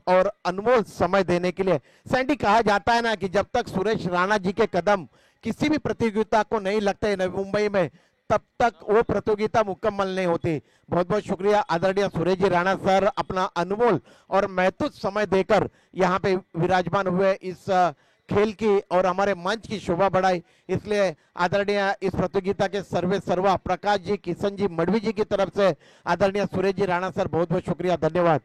और अनमोल समय देने के लिए। सैंडी, कहा जाता है ना कि जब तक सुरेश राणा जी के कदम किसी भी प्रतियोगिता को नहीं लगते नवी मुंबई में, तब तक वो प्रतियोगिता मुकम्मल नहीं होती। बहुत बहुत शुक्रिया आदरणीय सुरेश जी राणा सर, अपना अनमोल और महत्वपूर्ण समय देकर यहाँ पे विराजमान हुए, इस खेल की और हमारे मंच की शोभा बढ़ाई। इसलिए आदरणीय इस प्रतियोगिता के सर्वे सर्वा प्रकाश जी, किशन जी, मडवी जी की तरफ से आदरणीय सुरेश जी राणा सर बहुत बहुत शुक्रिया, धन्यवाद।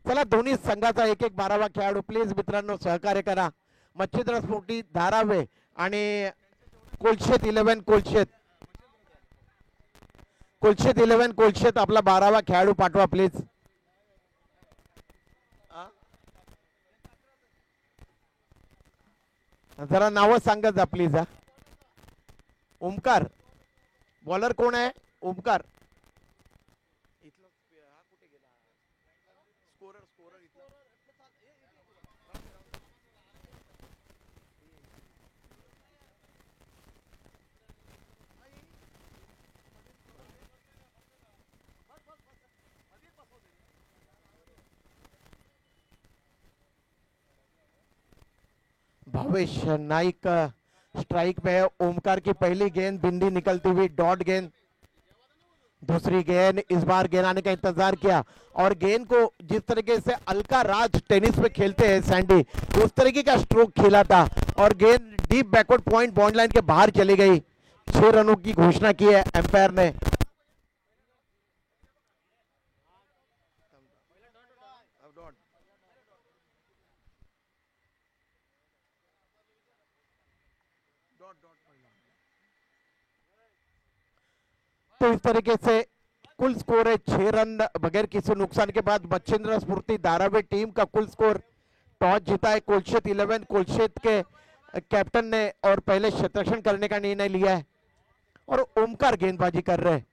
चला, दोन्ही संघाचा एक एक 12वा खेळाडू प्लीज मित्रांनो सहकार्य करा। मच्छिंद्र स्फूर्ती धारावे आणि कोलशेत 11 कोलशेत 11 कोलशेत आपला 12वा खेळाडू पाठवा प्लीज। जरा नाव सांगत जा प्लीज। ओमकार बॉलर कोण आहे? ओमकार भावेश नाइक स्ट्राइक पे है। ओमकार की पहली गेंद बिंदी निकलती हुई डॉट गेंद, दूसरी गेंद, इस बार गेंद आने का इंतजार किया और गेंद को जिस तरीके से अलका राज टेनिस में खेलते हैं सैंडी, उस तरीके का स्ट्रोक खेला था और गेंद deep backward point bond line के बाहर चली गई। 6 रनों की घोषणा की है एम्पायर ने। तो इस तरीके से कुल स्कोर है 6 रन बगैर किसी नुकसान के बाद मच्छिंद्र स्फूर्ति धारावी टीम का कुल स्कोर। टॉस जीता है कोलशेत 11 कोलशेत के कैप्टन ने और पहले क्षेत्ररक्षण करने का निर्णय लिया है और ओमकार गेंदबाजी कर रहे हैं।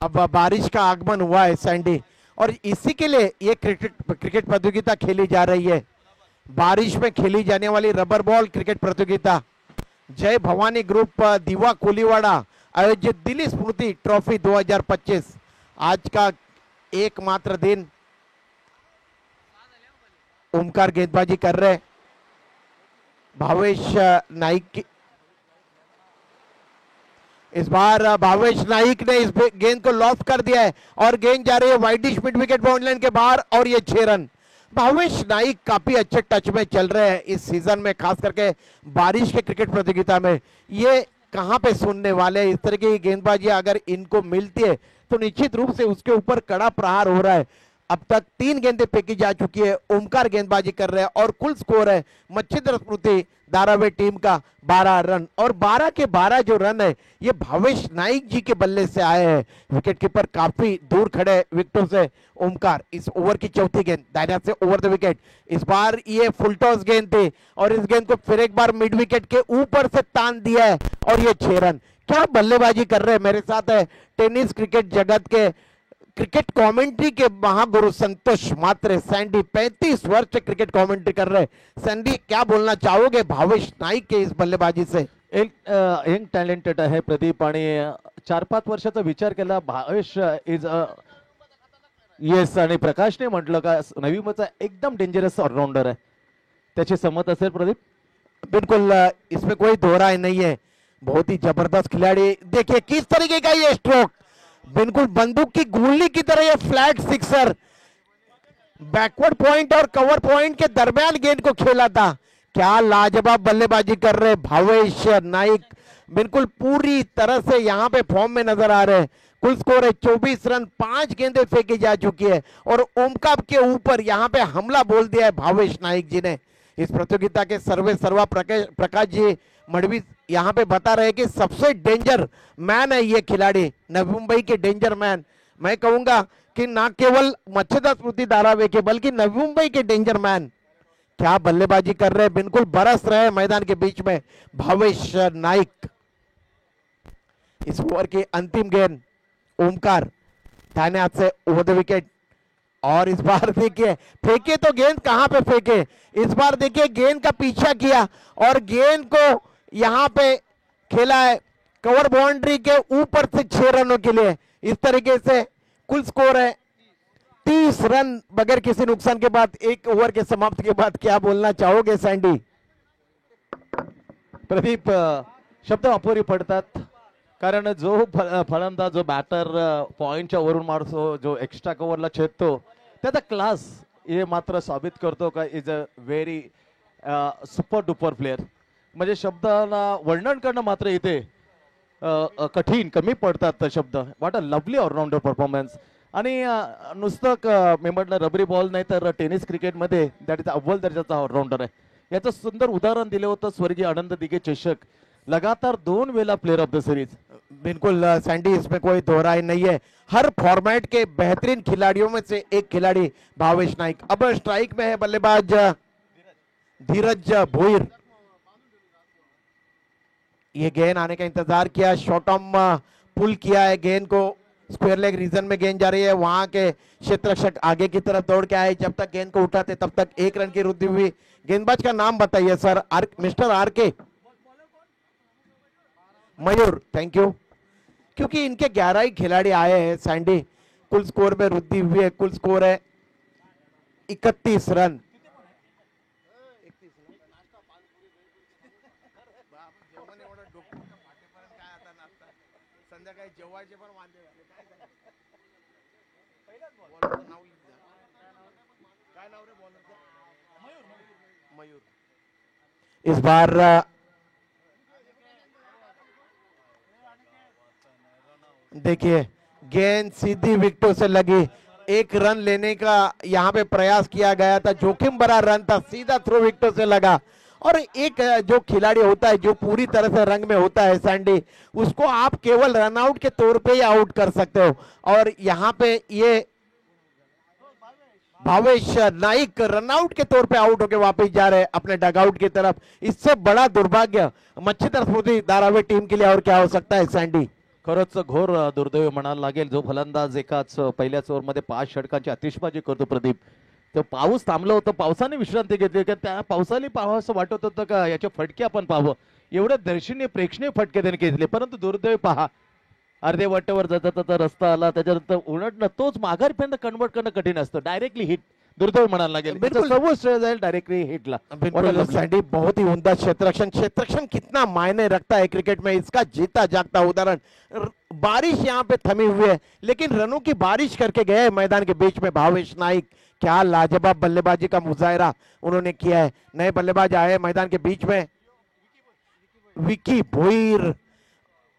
अब बारिश का आगमन हुआ है सैंडी और इसी के लिए ये क्रिकेट प्रतियोगिता खेली जा रही है। बारिश में खेली जाने वाली रबर बॉल क्रिकेट प्रतियोगिता जय भवानी ग्रुप दीवा कोलीवाड़ा आयोजित दिल्ली स्फूर्ति ट्रॉफी 2025 आज का एकमात्र दिन। ओमकार गेंदबाजी कर रहे, भावेश नाइक इस बार भावेश नाइक ने इस गेंद को लॉस कर दिया है और गेंद जा रही है widish mid wicket bound line के बाहर और ये 6 रन। भावेश नाइक काफी अच्छे टच में चल रहे हैं इस सीजन में, खास करके बारिश के क्रिकेट प्रतियोगिता में। ये कहां पे सुनने वाले इस तरह की गेंदबाजी अगर इनको मिलती है तो निश्चित रूप से उसके ऊपर कड़ा प्रहार हो रहा है। अब तक 3 गेंदें फेंकी जा चुकी है, ओमकार गेंदबाजी कर रहे हैं और कुल स्कोर है मच्छिंद्र स्मृति धारावी टीम का 12 रन और 12 के 12 जो रन है ये भावेश नाइक जी के बल्ले से आए हैं। विकेटकीपर काफी दूर खड़े विकेटों से। ओमकार इस ओवर की चौथी गेंद दायरा से ओवर द विकेट, इस बार ये फुल टॉस गेंद थी और इस गेंद को फिर एक बार मिड विकेट के ऊपर से तान दिया है और ये 6 रन। क्या बल्लेबाजी कर रहे हैं। मेरे साथ है टेनिस क्रिकेट जगत के क्रिकेट कमेंट्री के महागुरु संतोष मात्रे सैंडी, 35 वर्ष से क्रिकेट कमेंट्री कर रहे हैं। सैंडी, क्या बोलना चाहोगे भावेश नाइक के इस बल्लेबाजी से? एक यंग टॅलेंटेड आहे प्रदीप आणि 4-5 वर्षाचा विचार केला भावेश इज येस आणि प्रकाशने म्हटलं का नवी मुंबईचा एकदम डेंजरस ऑलराउंडर आहे, त्याचे सहमत असेल प्रदीप? बिल्कुल, इसमें कोई दो राय नहीं है। बहुत ही जबरदस्त खिलाड़ी। देखिए किस तरीके का ये स्ट्रोक, बिल्कुल बंदूक की गोली की तरह ये फ्लैट सिक्सर बैकवर्ड पॉइंट और कवर पॉइंट के दरमियान गेंद को खेला था। क्या लाजवाब बल्लेबाजी कर रहे भावेश नाइक, बिल्कुल पूरी तरह से यहाँ पे फॉर्म में नजर आ रहे हैं। कुल स्कोर है 24 रन, 5 गेंदें फेंकी जा चुकी है और ओमकार के ऊपर यहाँ पे हमला बोल दिया है भावेश नाइक जी ने। इस प्रतियोगिता के सर्वे सर्वा प्रकाश जी मडवी यहाँ पे बता रहे कि सबसे डेंजर मैन है ये खिलाड़ी, नवी मुंबई के डेंजर मैन। मैं कहूंगा कि ना केवल मच्छिंद्र स्मृति धारावी के बल्कि नवी मुंबई के डेंजर मैन। क्या बल्लेबाजी कर रहे हैं, बिल्कुल बरस रहे हैं मैदान के बीच में भावेश नाइक। इस ओवर की अंतिम गेंद ओमकार दाहिने हाथ से ओवर द विकेट और इस बार देखिए फेंके तो गेंद कहां पे फेंके, इस बार देखिए गेंद का पीछा किया और गेंद को यहां पे खेला है कवर बाउंड्री के ऊपर से 6 रनों के लिए। इस तरीके से कुल स्कोर है 30 रन बगैर किसी नुकसान के बाद, एक ओवर के समाप्त के बाद। क्या बोलना चाहोगे सैंडी? प्रदीप, शब्द अपुरी पडतात, कारण जो फलंदाज, जो बॅटर पॉइंटच्या वरून मारतो, जो एक्स्ट्रा कव्हरला छेदतो, त्याचा क्लास हे मात्र साबित करतो का is a very super duper player. म्हणजे शब्दाला वर्णन करणं मात्र इथे कठीण, कमी पडतात शब्द. What a lovely allrounder performance. आणि नुसतं मी म्हटलं रबरी बॉल नाही तर टेनिस क्रिकेटमध्ये दॅट इज अव्वल दर्जाचा ऑलराऊंडर आहे. याचं सुंदर उदाहरण दिलं होतं स्वर्गीय आनंद दिघे चषक, लगातार 2 वेळा प्लेयर ऑफ द सीरीज. बिल्कुल सैंडी, इसमें कोई दोहराई नहीं है. हर फॉर्मेट के बेहतरीन खिलाड़ियों में से एक खिलाड़ी भावेश नाइक. अब स्ट्राइक में है बल्लेबाज धीरज भोईर. ये गेंद आने का इंतजार किया, शॉर्ट ऑर्म पुल किया है गेंद को. स्क्वायर लेग रीजन में गेंद जा रही है, वहां के क्षेत्ररक्षक आगे की तरफ दौड़ के आए. जब तक गेंद को उठाते तब तक 1 रन की वृद्धि हुई. गेंदबाज का नाम बताइए सर. मिस्टर आर के मयूर, थैंक यू. क्योंकि इनके 11 ही खिलाड़ी आए हैं सैंडी. कुल स्कोर में वृद्धि हुई है. कुल स्कोर है 31 रन. इस बार देखिए गेंद सीधी विकेटों से लगी. 1 रन लेने का यहां पे प्रयास किया गया था, जोखिम भरा रन था, सीधा थ्रो विकेटों से लगा. और एक जो खिलाड़ी होता है जो पूरी तरह से रंग में होता है सैंडी, उसको आप केवल रनआउट के तौर पे ही आउट कर सकते हो. और यहाँ पे ये भावेश नाइक रनआउट के तौर पे आउट होके वापस जा रहे हैं अपने डगआउट की तरफ. इससे बड़ा दुर्भाग्य मच्छीधर स्मृती धारावी टीम के लिए और क्या हो सकता है सैंडी? खरंच घोर दुर्दैव म्हणायला लागेल. जो फलंदाज एकाच पहिल्याच ओव्हरमध्ये 5 षटकांची आतिषबाजी करतो प्रदीप, तो पाऊस थांबलं होतं, पावसाने विश्रांती घेतली का त्या पावसाने पाहावं असं वाटत होतं का याचे फटके आपण पाहावं. एवढे दर्शनीय प्रेक्षणीय फटके त्याने घेतले, परंतु दुर्दैव पहा, अर्धे वाटेवर जाता रस्ता आला, त्याच्यानंतर उलटणं तोच माघारीपर्यंत कन्वर्ट करणं कठीण असतं. डायरेक्टली हिट, दुर्दैव म्हणायला लागेल. बिल्कुल सर्व श्रेय जाईल डायरेक्टली हिटला. बिल्कुल सैंडी, बहुत ही उम्दा क्षेत्ररक्षण कितना मायने रखता है क्रिकेट में, इसका जीता जागता उदाहरण. बारिश यहाँ पे थमी हुई है, लेकिन रनों की बारिश करके गए मैदान के बीच में भावेश नाइक. क्या लाजवाब बल्लेबाजी का मुजाहिरा उन्होंने किया है. नए बल्लेबाज आए मैदान के बीच में, विकी भोईर,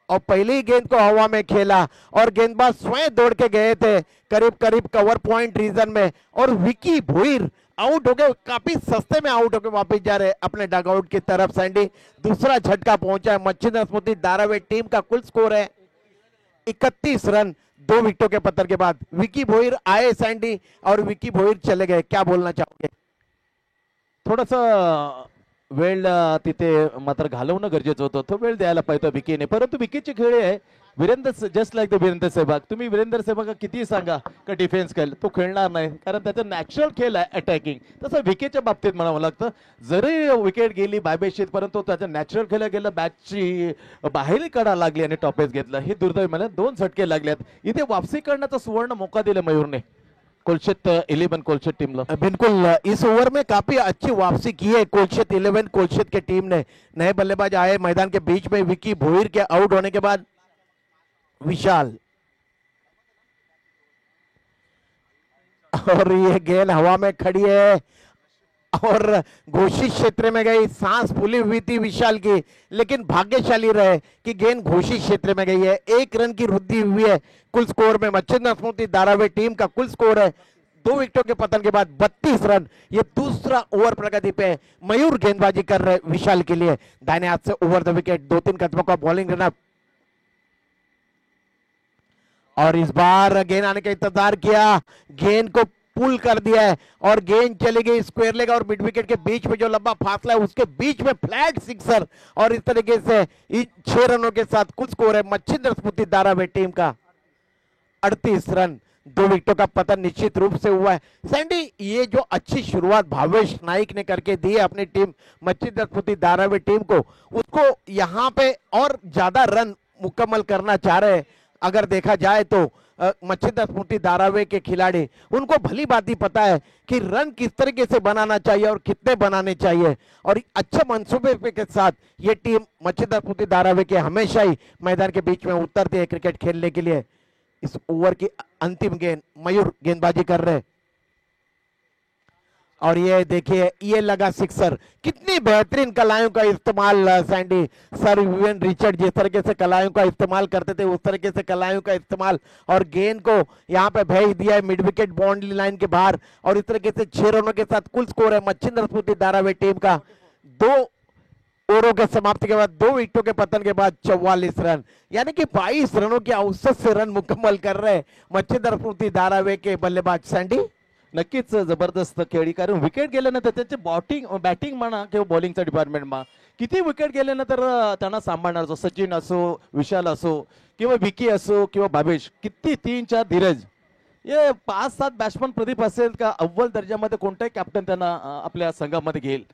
और पहली ही गेंद को हवा में खेला और गेंदबाज स्वयं दौड़ के गए थे करीब करीब कवर पॉइंट रीजन में, और विकी भोईर आउट हो गए. काफी सस्ते में आउट होकर वापस जा रहे अपने डगआउट की तरफ सैंडी. दूसरा झटका पहुंचा है मच्छीधर स्मृति धारावी टीम का. कुल स्कोर है 31 रन 2 विकेटों के पतन के बाद. विकी भोईर आए सैंडी और विकी भोईर चले गए. क्या बोलना चाहोगे? थोडस वेळ तिथे मात्र घालवणं गरजेचं होतं. तो वेळ द्यायला पाहिजे विकीने, परंतु विकीची खेळी आहे. Virendra just like the Virendra Sehwag. तुम्ही वीरेंद्र सहवाग किती सांगा का डिफेन्स खेळ, तो खेळणार नाही, कारण त्याचा नॅचरल खेळ आहे अटॅकिंग. तसं विकेटच्या बाबतीत म्हणावं लागतं, जरी विकेट गेली बायबेशीत, परंतु त्याचा नॅचरल खेळ गेला, बॅटची बाहेर कडा लागली आणि टॉपेज घेतलं. हे दुर्दैव मला 2 झटके लागलेत. इथे वापसी करण्याचा सुवर्ण मौका दिला मयूरने कोलशेत 11 कोलशेत टीम ला. बिल्कुल, इस ओवर में काफी अच्छी वापसी की है कोलशेत 11 कोलशेत के टीम ने. नए बल्लेबाज आए मैदान के बीच में. विकी भोईर के आउट होने के बाद विशाल, और ये गेंद हवा में खड़ी है और घोषित क्षेत्र में गई. सांस फूली हुई थी विशाल की, लेकिन भाग्यशाली रहे कि गेंद घोषित क्षेत्र में गई है. 1 रन की वृद्धि हुई है कुल स्कोर में. मच्छीधर स्मृति धारावी टीम का कुल स्कोर है 2 विकेटों के पतन के बाद 32 रन. ये दूसरा ओवर प्रगति पे. मयूर गेंदबाजी कर रहे विशाल के लिए. दाहिने हाथ से ओवर द विकेट 2-3 कदमों का बॉलिंग रनअप, और इस बार गेंद आने का इंतजार किया, गेंद को पुल कर दिया है और गेंद चली गई स्क्वायर लेग और मिड विकेट के बीच में जो लंबा फासला है उसके बीच में फ्लैट सिक्सर. और इस तरीके से 6 रनों के साथ कुल स्कोर है मच्छीधर स्मृति धारावी टीम का 38 रन. 2 विकेटों का पतन निश्चित रूप से हुआ है सैंडी. ये जो अच्छी शुरुआत भावेश नाइक ने करके दी है अपनी टीम मच्छीधर स्मृति धारावी टीम को, उसको यहाँ पे और ज्यादा रन मुकम्मल करना चाह रहे हैं। अगर देखा जाए तो मच्छिंद्र स्फूर्ति धारावी के खिलाड़ी, उनको भली बात ही पता है कि रन किस तरीके से बनाना चाहिए और कितने बनाने चाहिए, और अच्छे मंसूबे के साथ ये टीम मच्छिंद्र स्फूर्ति धारावी के हमेशा ही मैदान के बीच में उतरती है क्रिकेट खेलने के लिए। इस ओवर की अंतिम गेंद मयूर गेंदबाजी कर रहे हैं, और ये देखिए ये लगा सिक्सर। कितनी बेहतरीन कलायों का इस्तेमाल सैंडी, सर विवियन रिचर्ड जिस तरीके से कलायों का इस्तेमाल करते थे उस तरीके से कलायों का इस्तेमाल, और गेंद को यहाँ पे भेज दिया है मिड विकेट बाउंड्री लाइन के बाहर, और इस तरीके से 6 रनों के साथ कुल स्कोर है मच्छिंद्र स्फूर्ति धारावी टीम का 2 ओवरों के समाप्ति के बाद 2 विकेटों के पतन के बाद 44 रन, यानी कि 22 रनों की औसत से रन मुकम्मल कर रहे मच्छिंद्र स्फूर्ति धारावी के बल्लेबाज सैंडी। नक्कीच जबरदस्त खेळी, कारण विकेट गेल्यानंतर त्याचे बॅटिंग म्हणा किंवा बॉलिंगचा डिपार्टमेंटमा किती विकेट गेल्यानंतर त्यांना सांभाळणार, जो सचिन असो, विशाल असो किंवा विकी असो किंवा भावेश, किती 3-4 धीरज, ये 5-7 बॅट्समन प्रदीप असेल का अव्वल दर्जामध्ये कोणताही कॅप्टन त्यांना आपल्या संघामध्ये घेईल,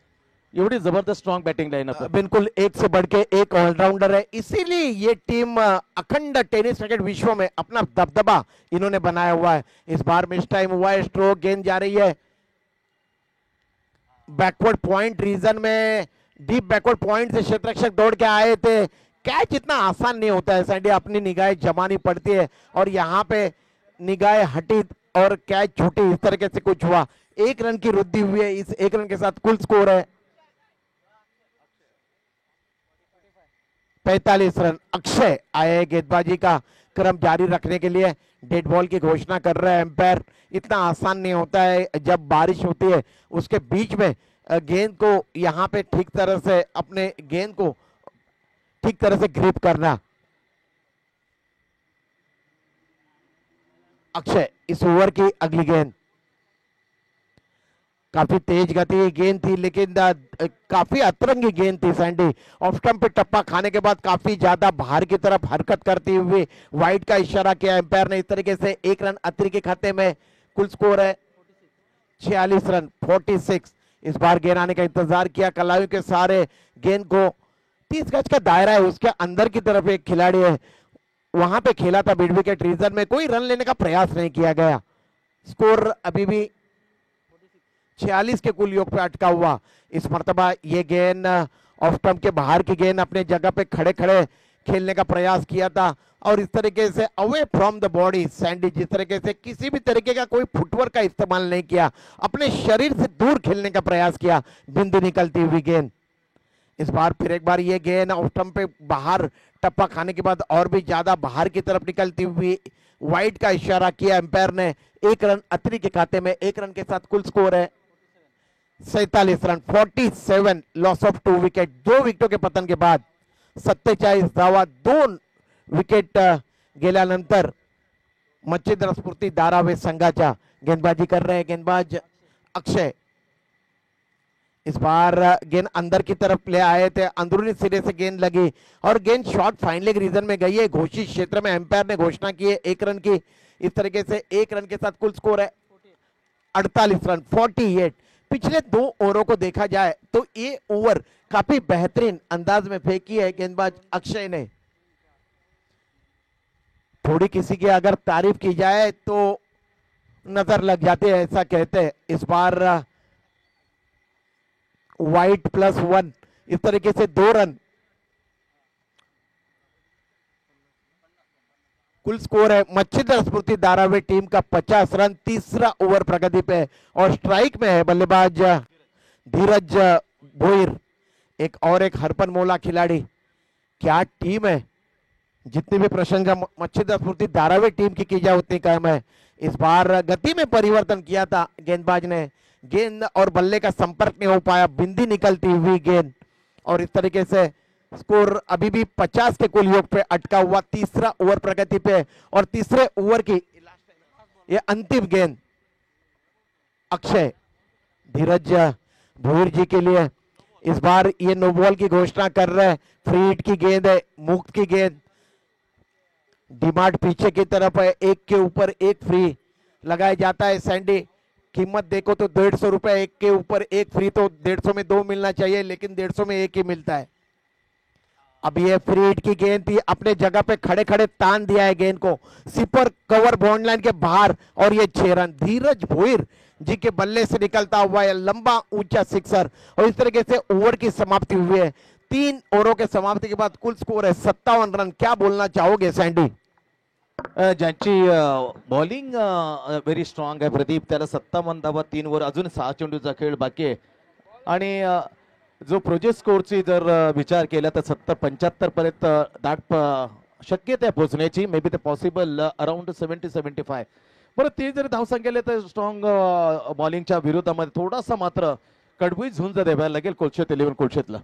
एवढी जबरदस्त स्ट्रॉन्ग बॅटिंग लाईनअप है। बिल्कुल एक से बढ़ के एक ऑलराउंडर है, इसीलिए ये टीम अखंड टेनिस क्रिकेट विश्व में अपना दबदबा इन्होंने बनाया हुआ है। इस बार मिस टाइम हुआ है, स्ट्रोक गेंद जा रही है बैकवर्ड पॉइंट रीजन में, डीप बैकवर्ड पॉइंट से क्षेत्ररक्षक दौड़ के आए थे। कैच इतना आसान नहीं होता है सैंडी, अपनी निगाहें जमानी पड़ती है, और यहाँ पे निगाहें हटी और कैच छूटी, इस तरीके से कुछ हुआ। 1 रन की वृद्धि हुई है, इस 1 रन के साथ कुल स्कोर है 45 रन। अक्षय आए गेंदबाजी का क्रम जारी रखने के लिए, डेड बॉल की घोषणा कर रहे हैं एम्पायर। इतना आसान नहीं होता है जब बारिश होती है उसके बीच में गेंद को यहाँ पे ठीक तरह से अपने गेंद को ठीक तरह से ग्रिप करना। अक्षय इस ओवर की अगली गेंद, काफी तेज गति गेंद थी लेकिन काफी अतरंगी गेंद थी सैंडी। ऑफ स्टंप पे टप्पा खाने के बाद काफी ज्यादा बाहर की तरफ हरकत करती हुई वाइड का इशारा किया एम्पायर ने। इस तरीके से 1 रन अतिरिक्त के खाते में, कुल स्कोर है 46 रन 46। इस बार गेंद आने का इंतजार किया, कलाइयों के सारे गेंद को 30 गज का दायरा है, उसके अंदर की तरफ एक खिलाड़ी है, वहां पे खेला था मिड विकेट रीजन में, कोई रन लेने का प्रयास नहीं किया गया। स्कोर अभी भी 46 के कुल योग पे अटका हुआ। इस मर्तबा ये गेंद ऑफ स्टंप के बाहर की गेंद अपने जगह पे खड़े खड़े खेलने का प्रयास किया था, और इस तरीके से away from the body Sandy, जिस तरीके से किसी भी तरीके का कोई फुटवर्क का इस्तेमाल नहीं किया, अपने शरीर से दूर खेलने का प्रयास किया, बिंदु निकलती हुई गेंद। इस बार फिर एक बार ये गेंद ऑफ स्टंप पे बाहर टप्पा खाने के बाद और भी ज्यादा बाहर की तरफ निकलती हुई, वाइड का इशारा किया एम्पायर ने। 1 रन अतिरिक्त के खाते में, 1 रन के साथ कुल स्कोर है 47 रन 47। लॉस ऑफ 2 विकेट, 2 विकेटों के पतन के बाद 47 धावा, 2 विकेट गेल्यानंतर मच्छिंद्र स्फूर्ति धारावी संघाच्या गेंदबाजी कर रहे हैं गेंदबाज अक्षय। इस बार गेंद अंदर की तरफ ले आए थे, अंदरूनी सिरे से गेंद लगी और गेंद शॉर्ट फाइन लेग रीजन में गई है। घोषित क्षेत्र में एम्पायर ने घोषणा की है 1 रन की। इस तरीके से 1 रन के साथ कुल स्कोर है 48 रन 48। पिछले 2 ओवरों को देखा जाए तो ये ओवर काफी बेहतरीन अंदाज में फेंकी है गेंदबाज अक्षय ने। थोड़ी किसी की अगर तारीफ की जाए तो नजर लग जाती है, ऐसा कहते हैं। इस बार वाइट +1, इस तरीके से 2 रन, कुल स्कोर है मच्छिंद्र स्फूर्ति धारावी टीम का 50 रन। तीसरा ओवर प्रगति पे और स्ट्राइक में है बल्लेबाज धीरज भोईर, एक हरपन मोला खिलाड़ी। क्या टीम है, जितनी भी प्रशंसा मच्छिंद्र स्फूर्ति धारावी टीम की जाए उतनी कम है। इस बार गति में परिवर्तन किया था गेंदबाज ने, गेंद और बल्ले का संपर्क नहीं हो पाया, बिंदी निकलती हुई गेंद, और इस तरीके से स्कोर अभी भी 50 के कुल योग पे अटका हुआ। तीसरा ओवर प्रगति पे और तीसरे ओवर की ये अंतिम गेंद अक्षय धीरज भोईर जी के लिए। इस बार ये नो बॉल की घोषणा कर रहे हैं, फ्री हिट की गेंद है, मुक्त की गेंद। डिमांड पीछे की तरफ है, 1 के ऊपर 1 फ्री लगाया जाता है सैंडी। कीमत देखो तो 150 रुपए, 1 के ऊपर 1 फ्री, तो 150 में 2 मिलना चाहिए, लेकिन 150 में 1 ही मिलता है। अब ये फ्री हिट की गेंद थी, अपने जगह पे खड़े खड़े तान दिया है गेंद को, सिपर कवर बॉन्ड लाइन के बाहर, और ये 6 रन धीरज भोईर जी के बल्ले से निकलता हुआ है लंबा ऊंचा सिक्सर। और इस तरीके से ओवर की समाप्ति हुई है। 3 ओवरों के समाप्ति के बाद कुल स्कोर है 57 रन। क्या बोलना चाहोगे सैंडी? ज्यांची बॉलिंग व्हेरी स्ट्रॉंग आहे प्रदीप, त्याला 57 धावा 3 ओव्हर, अजून 6 चेंडूचा खेळ बाकी आहे. आणि जो प्रोजेक्ट स्कोरची जर विचार केला तर 70-75 पर्यंत शक्यता आहे पोहोचण्याची. मे बी ते पॉसिबल अराउंड 70-75. बरं ते जर धावसंख्येला तर स्ट्रॉंग बॉलिंगच्या विरोधामध्ये थोडासा मात्र कडवी झुंज द्यावा लागेल कोलशेत 11 कोलशेतला.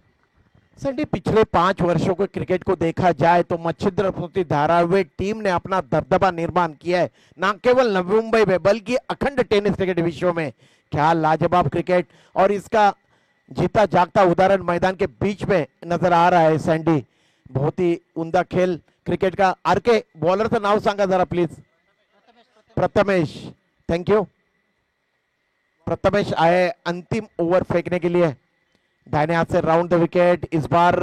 सैंडी पिछले 5 वर्षों के क्रिकेट को देखा जाए तो मच्छिंद्र स्मृति धारावी टीम ने अपना दबदबा निर्माण किया है, न केवल नवी मुंबई में बल्कि अखंड टेनिस क्रिकेट विश्व में. क्या लाजवाब क्रिकेट, और इसका जीता जागता उदाहरण मैदान के बीच में नजर आ रहा है सैंडी. बहुत ही उमदा खेल क्रिकेट का. आरके बॉलरचं नाव सांगा जरा please. Prathamesh, thank you. Prathamesh आए अंतिम ओवर फेंकने के लिए. दाहिने हाथ से राउंड द विकेट. इस बार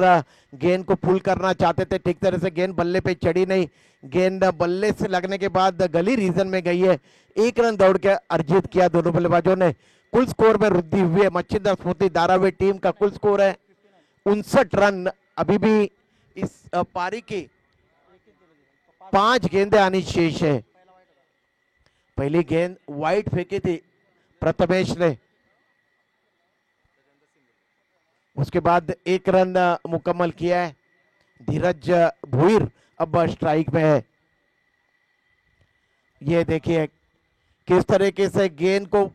गेंद को पुल करना चाहते थे, ठीक तरह से गेंद बल्ले पे चढ़ी नहीं. गेंद बल्ले से लगने के बाद गली रीजन में गई है. 1 रन दौड़ के अर्जित किया दोनों बल्लेबाजों ने. कुल स्कोर में वृद्धि हुई है. मच्छिंद्र स्मृति धारावी टीम का कुल स्कोर है 59 रन. अभी भी इस पारी की 5 गेंदें आनी शेष है. पहली गेंद वाइड फेंकी थी प्रथमेश ने, उसके बाद 1 रन मुकम्मल किया है. धीरज भोईर अब स्ट्राइक में है. ये देखिए किस तरीके से गेंद को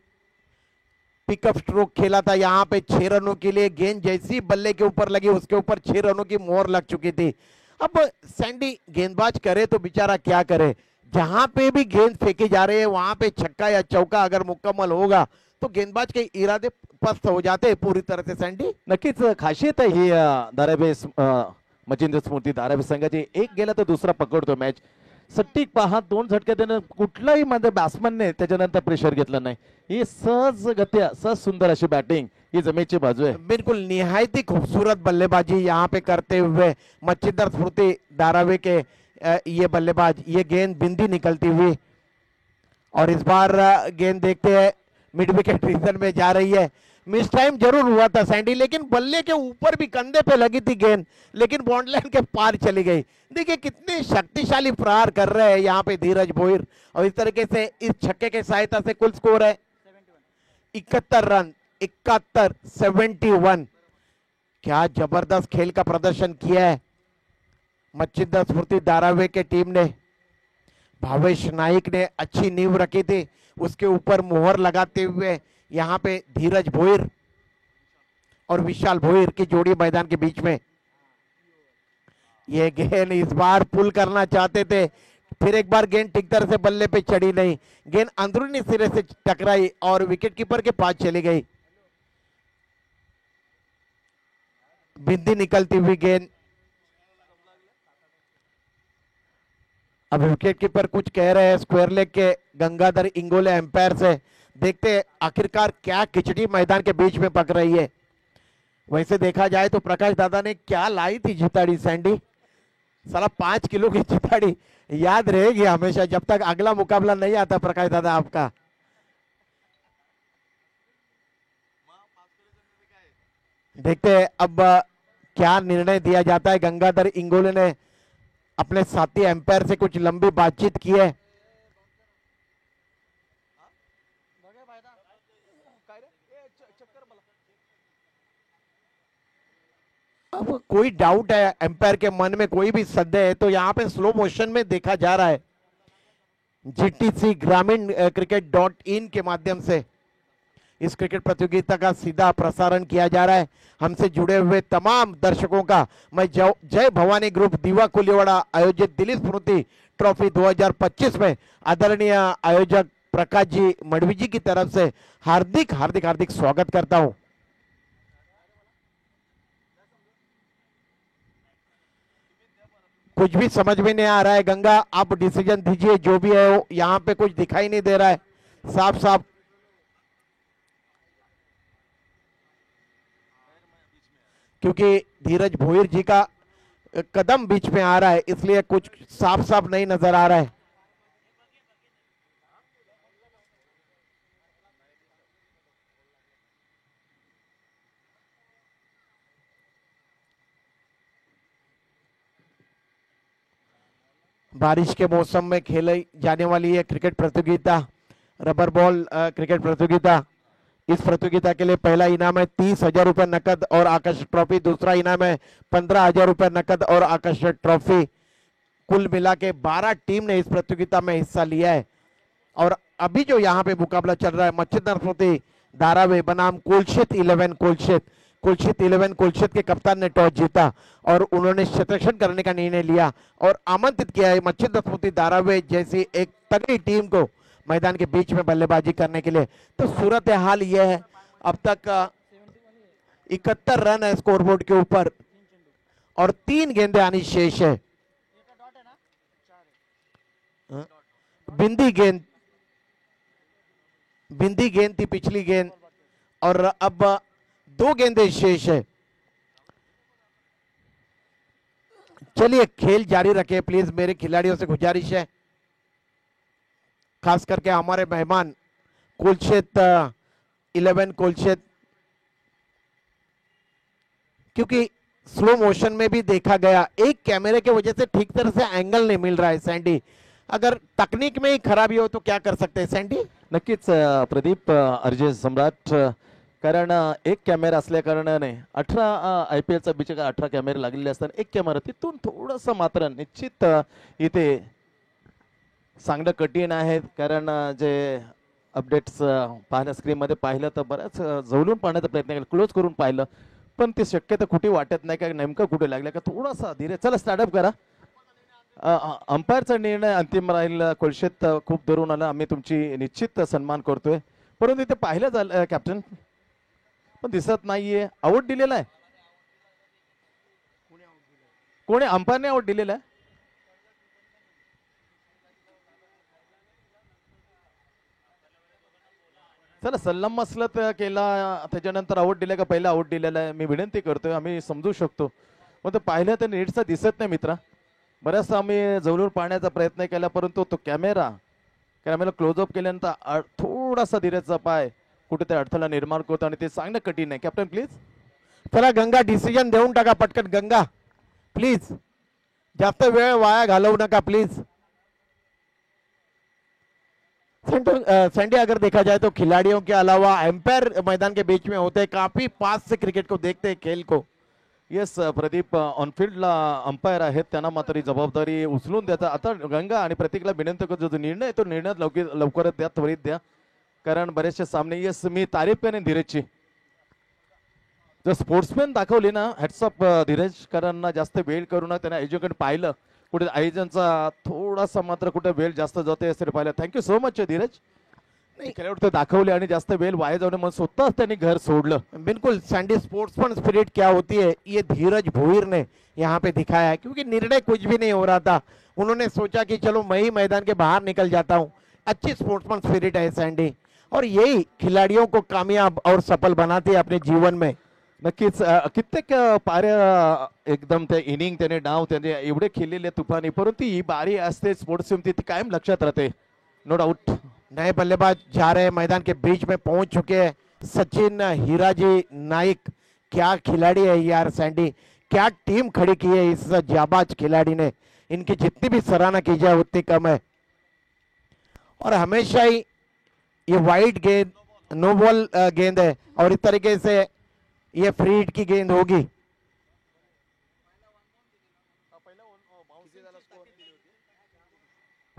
पिकअप स्ट्रोक खेला था. यहां पे 6 रनों के लिए गेंद जैसी बल्ले के ऊपर लगी उसके ऊपर 6 रनों की मोहर लग चुकी थी. अब सैंडी गेंदबाज करे तो बेचारा क्या करे. जहां पे भी गेंद फेंकी जा रही है वहां पे छक्का या चौका अगर मुकम्मल होगा तो गेंदबाज के इरादे पस्त हो जाते हैं पूरी तरह से. सैंडी नक्कीच खासियत आहे ही धारावी मच्छिंद्र स्मृती धारावी संघाची. एक गेला तर दुसरा पकडतो मॅच. सटीक पहा 2 झटके त्यानं कुठलाही मध्ये बॅट्समनने त्याच्यानंतर प्रेशर घेतलं नाही. ही सहज गत्या सहज सुंदर अशी बॅटिंग ही जमेची बाजू आहे. बिल्कुल निहायत ही खूबसूरत बल्लेबाजी यहाँ पे करते हुए मच्छिंद्र स्मृति धारावी के ये बल्लेबाज. ये गेंद बिंदी निकलती हुई, और इस बार गेंद देखते हैं मिड विकेट रीजन में जा रही है. मिस टाइम जरूर हुआ था सैंडी, लेकिन बल्ले के ऊपर भी कंधे पे लगी थी गेंद, लेकिन बॉन्ड लाइन के पार चली गई. देखिए कितने शक्तिशाली प्रहार कर रहे हैं यहाँ पे धीरज भोईर. और इस तरीके से इस छक्के के सहायता से कुल स्कोर है 71 रन. 71 क्या जबरदस्त खेल का प्रदर्शन किया है मच्छिंद्र स्मृति धारावी के टीम ने. भावेश नाइक ने अच्छी नींव रखी थी, उसके ऊपर मोहर लगाते हुए यहाँ पे धीरज भोईर और विशाल भोईर की जोड़ी मैदान के बीच में. ये गेंद इस बार पुल करना चाहते थे, फिर एक बार गेंद ठीक तरह से बल्ले पे चढ़ी नहीं. गेंद अंदरूनी सिरे से टकराई और विकेट कीपर के पास चली गई. बिंदी निकलती हुई गेंद. अब विकेट कीपर कुछ कह रहे हैं स्क्वायर लेग के गंगाधर इंगोले एम्पायर से. देखते हैं आखिरकार क्या खिचड़ी मैदान के बीच में पक रही है. वैसे देखा जाए तो प्रकाश दादा ने क्या लाई थी जिताड़ी सैंडी. साला 5 किलो की जिताड़ी याद रहेगी हमेशा जब तक अगला मुकाबला नहीं आता प्रकाश दादा आपका. देखते हैं अब क्या निर्णय दिया जाता है. गंगाधर इंगोले ने अपने साथी एम्पायर से कुछ लंबी बातचीत की है. अब कोई डाउट है एम्पायर के मन में, कोई भी संदेह है तो यहाँ पे स्लो मोशन में देखा जा रहा है. जीटीसी ग्रामीण cricket.in के माध्यम से इस क्रिकेट प्रतियोगिता का सीधा प्रसारण किया जा रहा है. हमसे जुड़े हुए तमाम दर्शकों का मैं जय भवानी ग्रुप दीवा कुलीवाड़ा आयोजित दिलीप स्मृति ट्रॉफी 2025 में आदरणीय आयोजक प्रकाश जी मडवी जी की तरफ से हार्दिक हार्दिक हार्दिक स्वागत करता हूं. कुछ भी समझ में नहीं आ रहा है. गंगा आप डिसीजन दीजिए जो भी है वो. यहाँ पे कुछ दिखाई नहीं दे रहा है साफ साफ. क्योंकि धीरज भोईर जी का कदम बीच में आ रहा है, इसलिए कुछ साफ साफ नहीं नजर आ रहा है। बारिश के मौसम में खेली जाने वाली है क्रिकेट प्रतियोगिता, रबर बॉल क्रिकेट प्रतियोगिता। इस प्रतियोगिता के लिए पहला इनाम है 30,000 रुपए नकद और आकर्षक ट्रॉफी, दूसरा इनाम है 15,000 रुपए नकद और आकर्षक ट्रॉफी। कुल मिला के 12 टीम ने इस प्रतियोगिता में हिस्सा लिया है। और अभी जो यहाँ पे मुकाबला चल रहा है, मच्छिंद्र स्मृति धारावी बनाम कुलक्षेत्र 11 कुलक्षेत्र। कुलक्षेत्र 11 कुलक्षेत्र के कप्तान ने टॉस जीता और उन्होंने शतरक्षण करने का निर्णय लिया और आमंत्रित किया है मच्छिंद्र स्मृति धारावी जैसी एक तगड़ी टीम को मैदान के बीच में बल्लेबाजी करने के लिए। तो सूरत हाल यह है, अब तक 71 रन है स्कोरबोर्ड के ऊपर और 3 गेंदें आनी शेष है। बिंदी गेंद थी पिछली गेंद और अब 2 गेंदें शेष है। चलिए खेल जारी रखे प्लीज, मेरे खिलाड़ियों से गुजारिश है, खास करके हमारे मेहमान कुलक्षेत्र 11 कुलक्षेत्र, क्योंकि स्लो मोशन में भी देखा गया एक कैमरे की वजह से ठीक तरह से एंगल नहीं मिल रहा है। सैंडी, अगर तकनीक में ही खराबी हो तो क्या कर सकते हैं सैंडी? नक्कीच प्रदीप अर्जय सम्राट, कारण एक कॅमेरा असल्या कारणाने 18 IPL चा बीच 18 कॅमेरे लागलेले असताना एक कॅमेरा तिथून थोडंसं मात्र निश्चित इथे सांगणं कठीण आहे, कारण जे अपडेट्स पाहण्या स्क्रीन मध्ये पाहिलं तर बऱ्याच जवळून पाहण्याचा प्रयत्न केला, क्लोज करून पाहिलं, पण ती शक्यता कुठे वाटत नाही का नेमकं कुठे लागलं का, थोडासा धीरे चला स्टार्टअप करा। अंपायरचा निर्णय अंतिम राहील। कुलक्षेत्र खूप दुरून आला, आम्ही तुमची निश्चित सन्मान करतोय, परंतु इथे पाहिलं झालं कॅप्टन पण दिसत नाहीये, आउट दिलेला आहे कोणी, अंपायरने आउट दिलेला आहे। चला सल्लम मसलत केला त्याच्यानंतर आउट दिला का पहिला आउट दिलेला आहे, मी विनंती करतोय, आम्ही समजू शकतो, पण पाहिलं तर नीटचा दिसत नाही मित्रा। बऱ्याचदा आम्ही जवळून पाहण्याचा प्रयत्न केला, परंतु तो कॅमेरा क्लोजअप केल्यानंतर थोडासा धीरेचा पाय कुठेतरी अडथळा निर्माण करतो आणि ते सांगणं कठीण आहे। कॅप्टन प्लीज, चला गंगा डिसिजन देऊन टाका पटकन, गंगा प्लीज, जास्त वेळ वाया घालवू नका प्लीज। सैंडी, अगर देखा जाए तो खिलाड़ियों के अलावा एम्पायर मैदान के बीच में होते हैं, काफी पास से क्रिकेट को देखते हैं, खेल को। येस प्रदीप, ऑनफिल्डला अंपायर आहेत, त्यांना मात्र ही जबाबदारी उचलून द्यायचा। आता गंगा आणि प्रतीकला विनंती करतो, जो निर्णय आहे तो निर्णय लवकरच द्या, त्वरित द्या, कारण बरेचसे सामने। येस, मी तारीफ करेन धीरजची, जर स्पोर्ट्समॅन दाखवली ना, हॅट्सअप धीरज, कारण जास्त वेळ करू नका, त्यांना आयोजकांनी पाहिलं कुठे आयोजनचा थोडासा मात्र कुठे वेळ जास्त जातोय असं पाहिलं। थँक्यू सो मच धीरज, खेळाडू दाखवले आणि जास्त वेळ वाया जाऊ नये म्हणून स्वतःच त्यांनी घर सोडलं। बिल्कुल सैंडी, स्पोर्ट्समैन स्पिरिट क्या होती है ये धीरज भोईर ने यहाँ पे दिखाया है, क्योंकि निर्णय कुछ भी नहीं हो रहा था, उन्होंने सोचा कि चलो मैं ही मैदान के बाहर निकल जाता हूँ। अच्छी स्पोर्ट्समैन स्पिरिट है सैंडी, और यही खिलाड़ियों को कामयाब और सफल बनाती है अपने जीवन में। नक्कीच कित्येक पाऱ्या एकदम त्या इनिंग त्याने डाव त्याने एवढे खेळलेले तुफानी, परंतु ही बारी असते स्पोर्ट्स टीम ती कायम लक्षात राहते, नो डाउट। नए बल्लेबाज जा रहे हैं, मैदान के बीच में पहुंच चुके हैं सचिन हीराजी नाइक। क्या खिलाड़ी है यार सैंडी, क्या टीम खड़ी की है इस जाबाज खिलाड़ी ने, इनकी जितनी भी सराहना की जाए उतनी कम है। और हमेशा ही ये वाइड गेंद, नो बॉल गेंद है, और इस तरीके से ये फ्री हिट की गेंद होगी।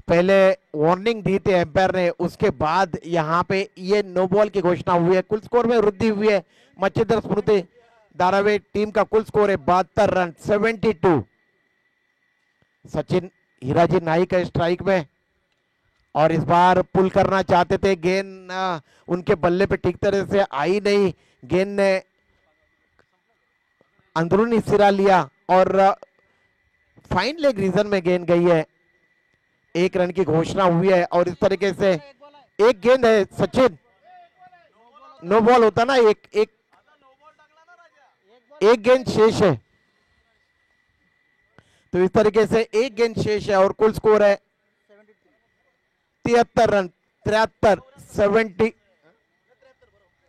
पहले वार्निंग दी थी एम्पायर ने, उसके बाद यहाँ पे ये नो बॉल की घोषणा हुई है। कुल स्कोर में वृद्धि हुई है, मच्छिंद्र स्मृति धारावी टीम का कुल स्कोर है 72 रन 72। सचिन हीराजी नाइक है स्ट्राइक में, और इस बार पुल करना चाहते थे, गेंद उनके बल्ले पे ठीक तरह से आई नहीं, गेंद ने अंदरूनी सिरा लिया और फाइन लेग रीजन में गेंद गई है। 1 रन की घोषणा हुई है, और इस तरीके से एक गेंद है सचिन, नो बॉल होता ना, एक गेंद शेष है। तो इस तरीके से एक गेंद शेष है और कुल स्कोर है 73 रन, 73,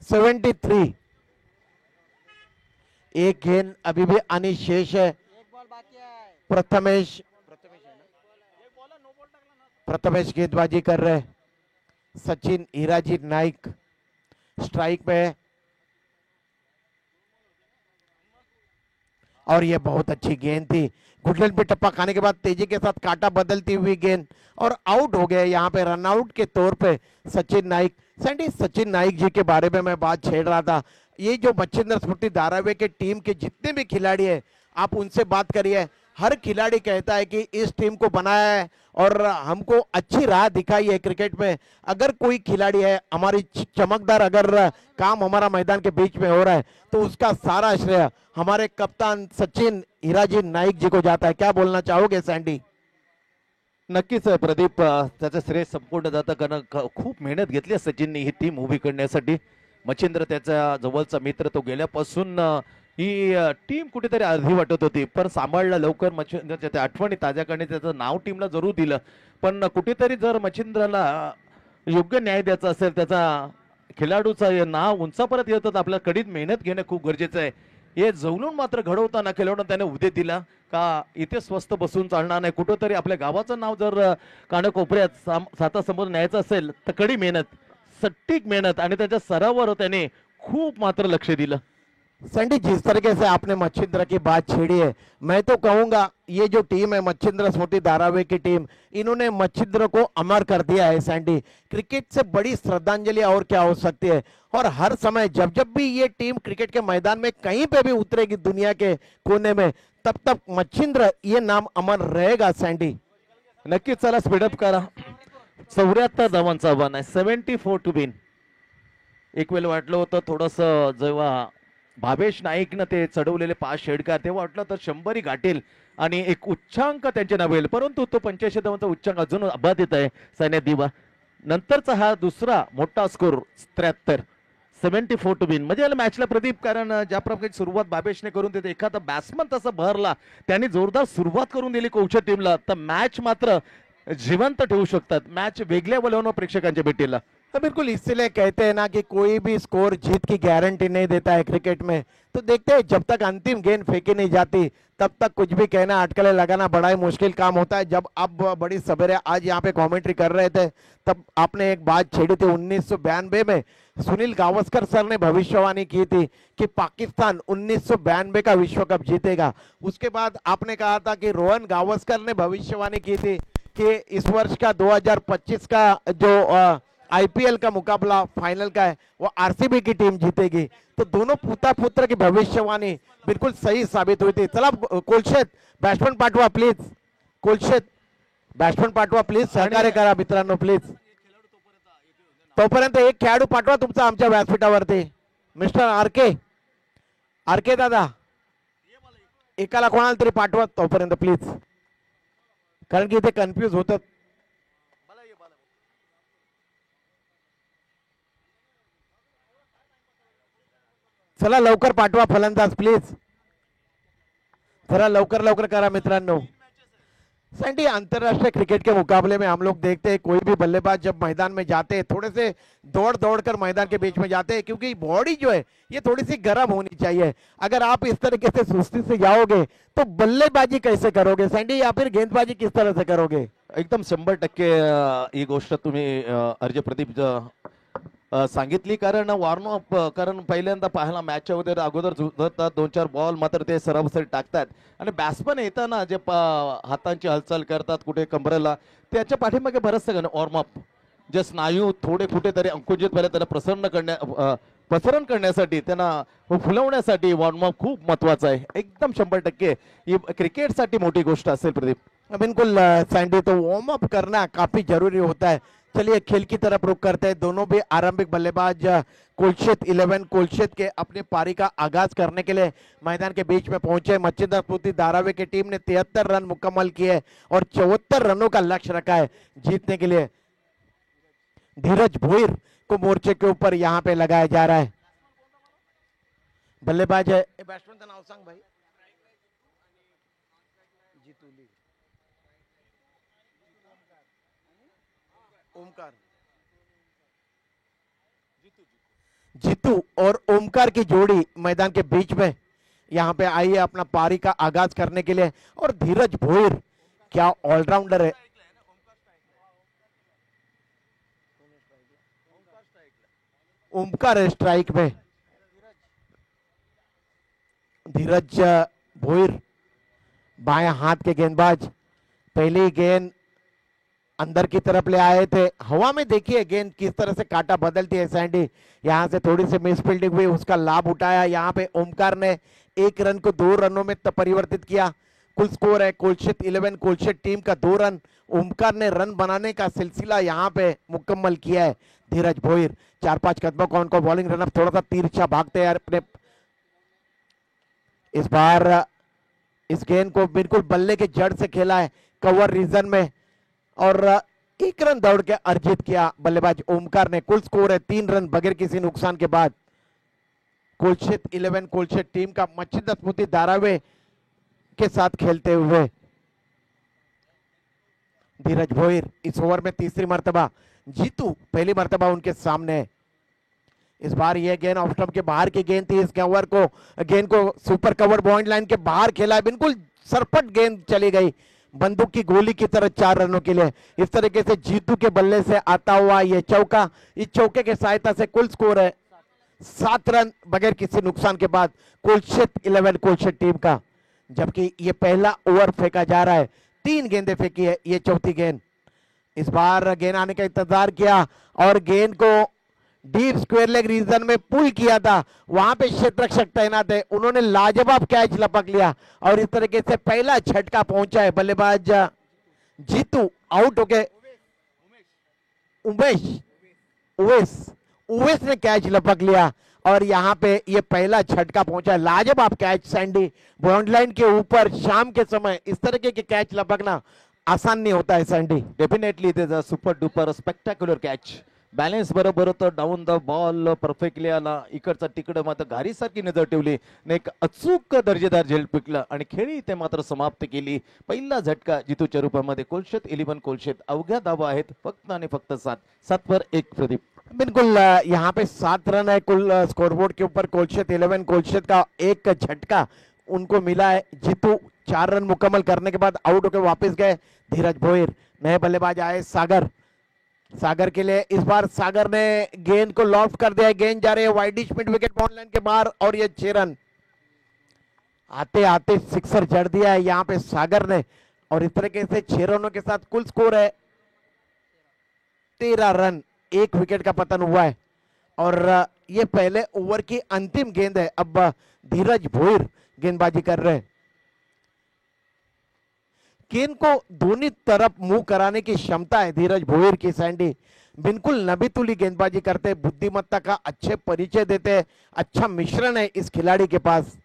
73। एक गेंद अभी भी अनिशेष है। प्रथमेश गेंदबाजी कर रहे, सचिन हीराजी नाइक स्ट्राइक पे है और ये बहुत अच्छी गेंद थी। गुडलैंड पे टप्पा खाने के बाद तेजी के साथ काटा बदलती हुई गेंद और आउट हो गए यहाँ पे रन आउट के तौर पे सचिन नाइक। सैंडी, सचिन नाइक जी के बारे में मैं बात छेड़ रहा था। ये जो मच्छिंद्र स्फूर्ति धारावी के टीम के जितने भी खिलाड़ी है आप उनसे बात करिए, हर खिलाड़ी कहता है कि इस टीम को बनाया है और हमको अच्छी राह दिखाई है क्रिकेट में। अगर कोई खिलाड़ी है हमारी चमकदार अगर काम हमारा मैदान के बीच में हो रहा है तो उसका सारा श्रेय हमारे कप्तान सचिन हीराजी नाईक जी को जाता है। क्या बोलना चाहोगे सैंडी? नक्कीच प्रदीप, त्याचं श्रेय संपूर्ण जातं कारण खूप मेहनत घेतली सचिनने ही टीम उभी करण्यासाठी। मच्छिंद्र त्याचा जवळचा मित्र, तो गेल्यापासून ही टीम कुठेतरी अर्धी वाटत होती पण सांभाळलं लवकर मच्छिंद्रच्या त्या आठवणी ताज्या करणे, त्याचं नाव टीमला जरूर दिलं पण कुठेतरी जर मच्छिंद्रला योग्य न्याय द्यायचा असेल, त्याचा खेळाडूचा नाव उंचापर्यंत येतं तर आपल्याला कडीत मेहनत घेणं खूप गरजेचं आहे। हे जवळून मात्र घडवताना खेळवणं त्याने उद्या दिला का इथे स्वस्त बसून चालणार नाही, कुठेतरी आपल्या गावाचं नाव जर कानाकोपऱ्यात सातासमोर न्यायचं असेल तर कडी मेहनत, सटीक मेहनत आणि त्याच्या सरावावर त्याने खूप मात्र लक्ष दिलं। सैंडी, जिस तरीके से आपने मच्छिंद्र की बात छेड़ी है, मैं तो कहूंगा ये जो टीम है मच्छिंद्र स्मृति धारावी की टीम, इन्होंने मच्छिंद्र को अमर कर दिया है। सैंडी, क्रिकेट से बड़ी श्रद्धांजलि और क्या हो सकती है। और हर समय जब जब भी ये टीम क्रिकेट के मैदान में कहीं पे भी उतरेगी दुनिया के कोने में, तब तक मच्छिंद्र ये नाम अमर रहेगा। सैंडी, नक्कीच चला स्पीडअप करा। 74 धावांचा आव्हान आहे, 74 टू विन। एक वेळ वाटलं होतं थोडस जेव्हा भावेश नाईकनं ते चढवलेले 5 षटकार तेव्हा वाटलं तर 100 गाठेल आणि एक उच्चांक त्यांच्या नावे येईल, परंतु तो 85 धावांचा उच्चांक अजून अबाधित आहे सैन्य दिवा। नंतरचा हा दुसरा मोठा स्कोर 73, 74 टू विन। म्हणजे या मॅचला प्रदीप, कारण ज्या प्रकारे सुरुवात भावेशने करून देते, एखादा बॅट्समन तसा भरला त्यांनी जोरदार सुरुवात करून दिली कोचर टीमला, तर मॅच मात्र जिवंत ठेवू शकतात, मॅच वेगळ्या बोलवणं प्रेक्षकांच्या भेटीला। तो बिल्कुल इसीलिए कहते हैं ना कि कोई भी स्कोर जीत की गारंटी नहीं देता है क्रिकेट में। तो देखते हैं जब तक अंतिम गेंद फेंकी नहीं जाती तब तक कुछ भी कहना, अटकलें लगाना बड़ा ही मुश्किल काम होता है। जब आप बड़ी सवेरे आज यहाँ पे कमेंट्री कर रहे थे तब आपने एक बात छेड़ी थी, 1992 में सुनील गावस्कर सर ने भविष्यवाणी की थी कि पाकिस्तान 1992 का विश्व कप जीतेगा। उसके बाद आपने कहा था कि रोहन गावस्कर ने भविष्यवाणी की थी कि इस वर्ष का 2025 का जो आईपीएल का मुकाबला फाइनल का है वो आरसीबी की टीम जीतेगी। तो दोनों पुता पुत्र की भविष्यवाणी बिल्कुल सही साबित हुई थी। चला कोलशेत बैट्समन पाठवा प्लीज, कोलशेत बैट्समन पाठवा प्लीज, सहकार्य करा मित्रांनो प्लीज। तोपर्यंत एक खेळाडू पाठवा तुमचा आमच्या व्यासपीठावरती, मिस्टर आरके दादा, एकाला कोणाला तरी पाठवा तोपर्यंत प्लीज, कारण की इथे कन्फ्यूज होतात। चला लवकर पाठवा फलंदाज प्लीज, जरा लवकर लवकर करा मित्रांनो। सैंडी, अंतरराष्ट्रीय क्रिकेट के मुकाबले में हम लोग देखते हैं कोई भी बल्लेबाज जब मैदान में जाते हैं थोड़े से दौड़ दौड़ कर मैदान के बीच में जाते हैं, क्योंकि बॉडी जो है ये थोड़ी सी गर्म होनी चाहिए। अगर आप इस तरीके से सुस्ती से जाओगे तो बल्लेबाजी कैसे करोगे सैंडी, या फिर गेंदबाजी किस तरह से करोगे? एकदम 100% ही गोष्ट तुम्ही अर्ज प्रदीप सांगितली, कारण वॉर्मअप, कारण पहिल्यांदा पाहायला मॅचच्या वगैरे अगोदर झुजतात 2-4 बॉल मात्र ते सरासरी टाकतात आणि बॅट्समन येताना जे हातांची हालचाल करतात कुठे कमरेला, त्याच्या पाठीमागे बरंचसं वॉर्मअप, जे स्नायू थोडे कुठेतरी अंकुजित व्हायला त्यांना प्रसरण करण्यासाठी, त्यांना फुलवण्यासाठी वॉर्मअप खूप महत्वाचा आहे। एकदम 100% ही क्रिकेटसाठी मोठी गोष्ट असेल प्रदीप। बिल्कुल सैंडी, तो वार्म अप करना काफी जरूरी होता है। चलिए खेल की तरफ रुख करते हैं। दोनों भी आरंभिक बल्लेबाज कोलशेत 11 कोलशेत के अपने पारी का आगाज करने के लिए मैदान के बीच में पहुंचे। मच्छिंद्र स्फूर्ति धारावी की टीम ने 73 रन मुकम्मल किए और 74 रनों का लक्ष्य रखा है जीतने के लिए। धीरज भोईर को मोर्चे के ऊपर यहाँ पे लगाया जा रहा है। बल्लेबाज है बैट्समैन का नाम सांग भाई, जीतूली ओमकार, जीतू और ओमकार की जोड़ी मैदान के बीच में यहाँ पे आई है अपना पारी का आगाज करने के लिए। और धीरज भोईर क्या ऑलराउंडर है। ओमकार है स्ट्राइक में। धीरज भोईर बाएं हाथ के गेंदबाज पहली गेंद अंदर की तरफ ले आए थे। हवा में देखिए गेंद किस तरह से काटा बदलती है सैंडी। यहां से थोड़ी सी मिस फील्डिंग हुई, उसका लाभ उठाया। यहां पे ओमकार ने 1 रन को 2 रनों में परिवर्तित किया। कुल स्कोर है कोलशेत 11 कोलशेत टीम का 2 रन। ओमकार ने रन बनाने का सिलसिला यहां पे मुकम्मल किया है। धीरज भोईर 4-5 कदमों का उनको बॉलिंग रनअप, थोड़ा सा तिरछा भागते हैं अपने। इस बार इस गेंद को बिल्कुल बल्ले के जड़ से खेला है कवर रीजन में और 1 रन दौड़ के अर्जित किया बल्लेबाज ओमकार ने। कुल स्कोर है 3 रन बगैर किसी नुकसान के बाद। कोलशेत 11 कोलशेत टीम का मच्छिंद्र स्मृति धारावे के साथ खेलते हुए धीरज भोईर इस ओवर में तीसरी मर्तबा, जीतू पहली मर्तबा उनके सामने। इस बार यह गेंद ऑफ स्टंप के बाहर की गेंद थी। इस गेंद को सुपर कवर पॉइंट लाइन के बाहर खेला है, बिल्कुल सरपट गेंद चली गई बंदूक की गोली की तरह 4 रनों के लिए। इस तरीके से जीतू के बल्ले से आता हुआ यह चौका, इस चौके के सहायता से कुल स्कोर है 7 रन बगैर किसी नुकसान के बाद कोलशेत 11 कोलशेत टीम का। जबकि ये पहला ओवर फेंका जा रहा है, 3 गेंदें फेंकी है, ये चौथी गेंद। इस बार गेंद आने का इंतजार किया और गेंद को डीप स्क्वायर लेग रीजन में पुल किया था। वहां पे क्षेत्ररक्षक तैनात है, उन्होंने लाजवाब कैच लपक लिया और इस तरीके से पहला झटका पहुंचा है बल्लेबाज जीतू आउट हो गए। उवेश ने कैच लपक लिया और यहां पे ये पहला झटका पहुंचा। लाजवाब कैच सैंडी, बाउंड्री लाइन के ऊपर शाम के समय इस तरीके के कैच लपकना आसान नहीं होता है Sandy. Definitely it is a super duper spectacular catch. Balance बरोबर होतं, डाऊन द बॉल परफेक्टली आला, इकडचा तिकडं मात्र घारीसारखी नजर ठेवली आणि एक अचूक दर्जेदार झेल पिकला आणि खेळी ते मात्र समाप्त केली. पहिला झटका जीतूच्या रूपामध्ये. कोलशेत 11 कोलशेत अवघ्या धावा आहेत फक्त आणि फक्त 7 वर 1 प्रदीप. बिल्कुल यहाँ पे 7 रन है कुल स्कोरबोर्ड के ऊपर। कोलशेत 11 कोलशेत का एक झटका उनको मिला है। जीतू 4 रन मुकम्मल करने के बाद आउट होकर वापस गए। धीरज भोईर नए बल्लेबाज आए सागर के लिए। इस बार सागर ने गेंद को लॉफ्ट कर दिया है, गेंद जा रही है widish mid wicket boundary line के बाहर और ये 6 रन आते आते सिक्सर जड़ दिया है यहाँ पे सागर ने। और इस तरीके से 6 रनों के साथ कुल स्कोर है 13 रन, 1 विकेट का पतन हुआ है और ये पहले ओवर की अंतिम गेंद है। अब धीरज भोईर गेंदबाजी कर रहे हैं। गेंद को दोनों तरफ मुंह कराने की क्षमता है धीरज भोईर की सैंडी। बिल्कुल नबीतुली गेंदबाजी करते हैं, बुद्धिमत्ता का अच्छे परिचय देते हैं, अच्छा मिश्रण है इस खिलाड़ी के पास।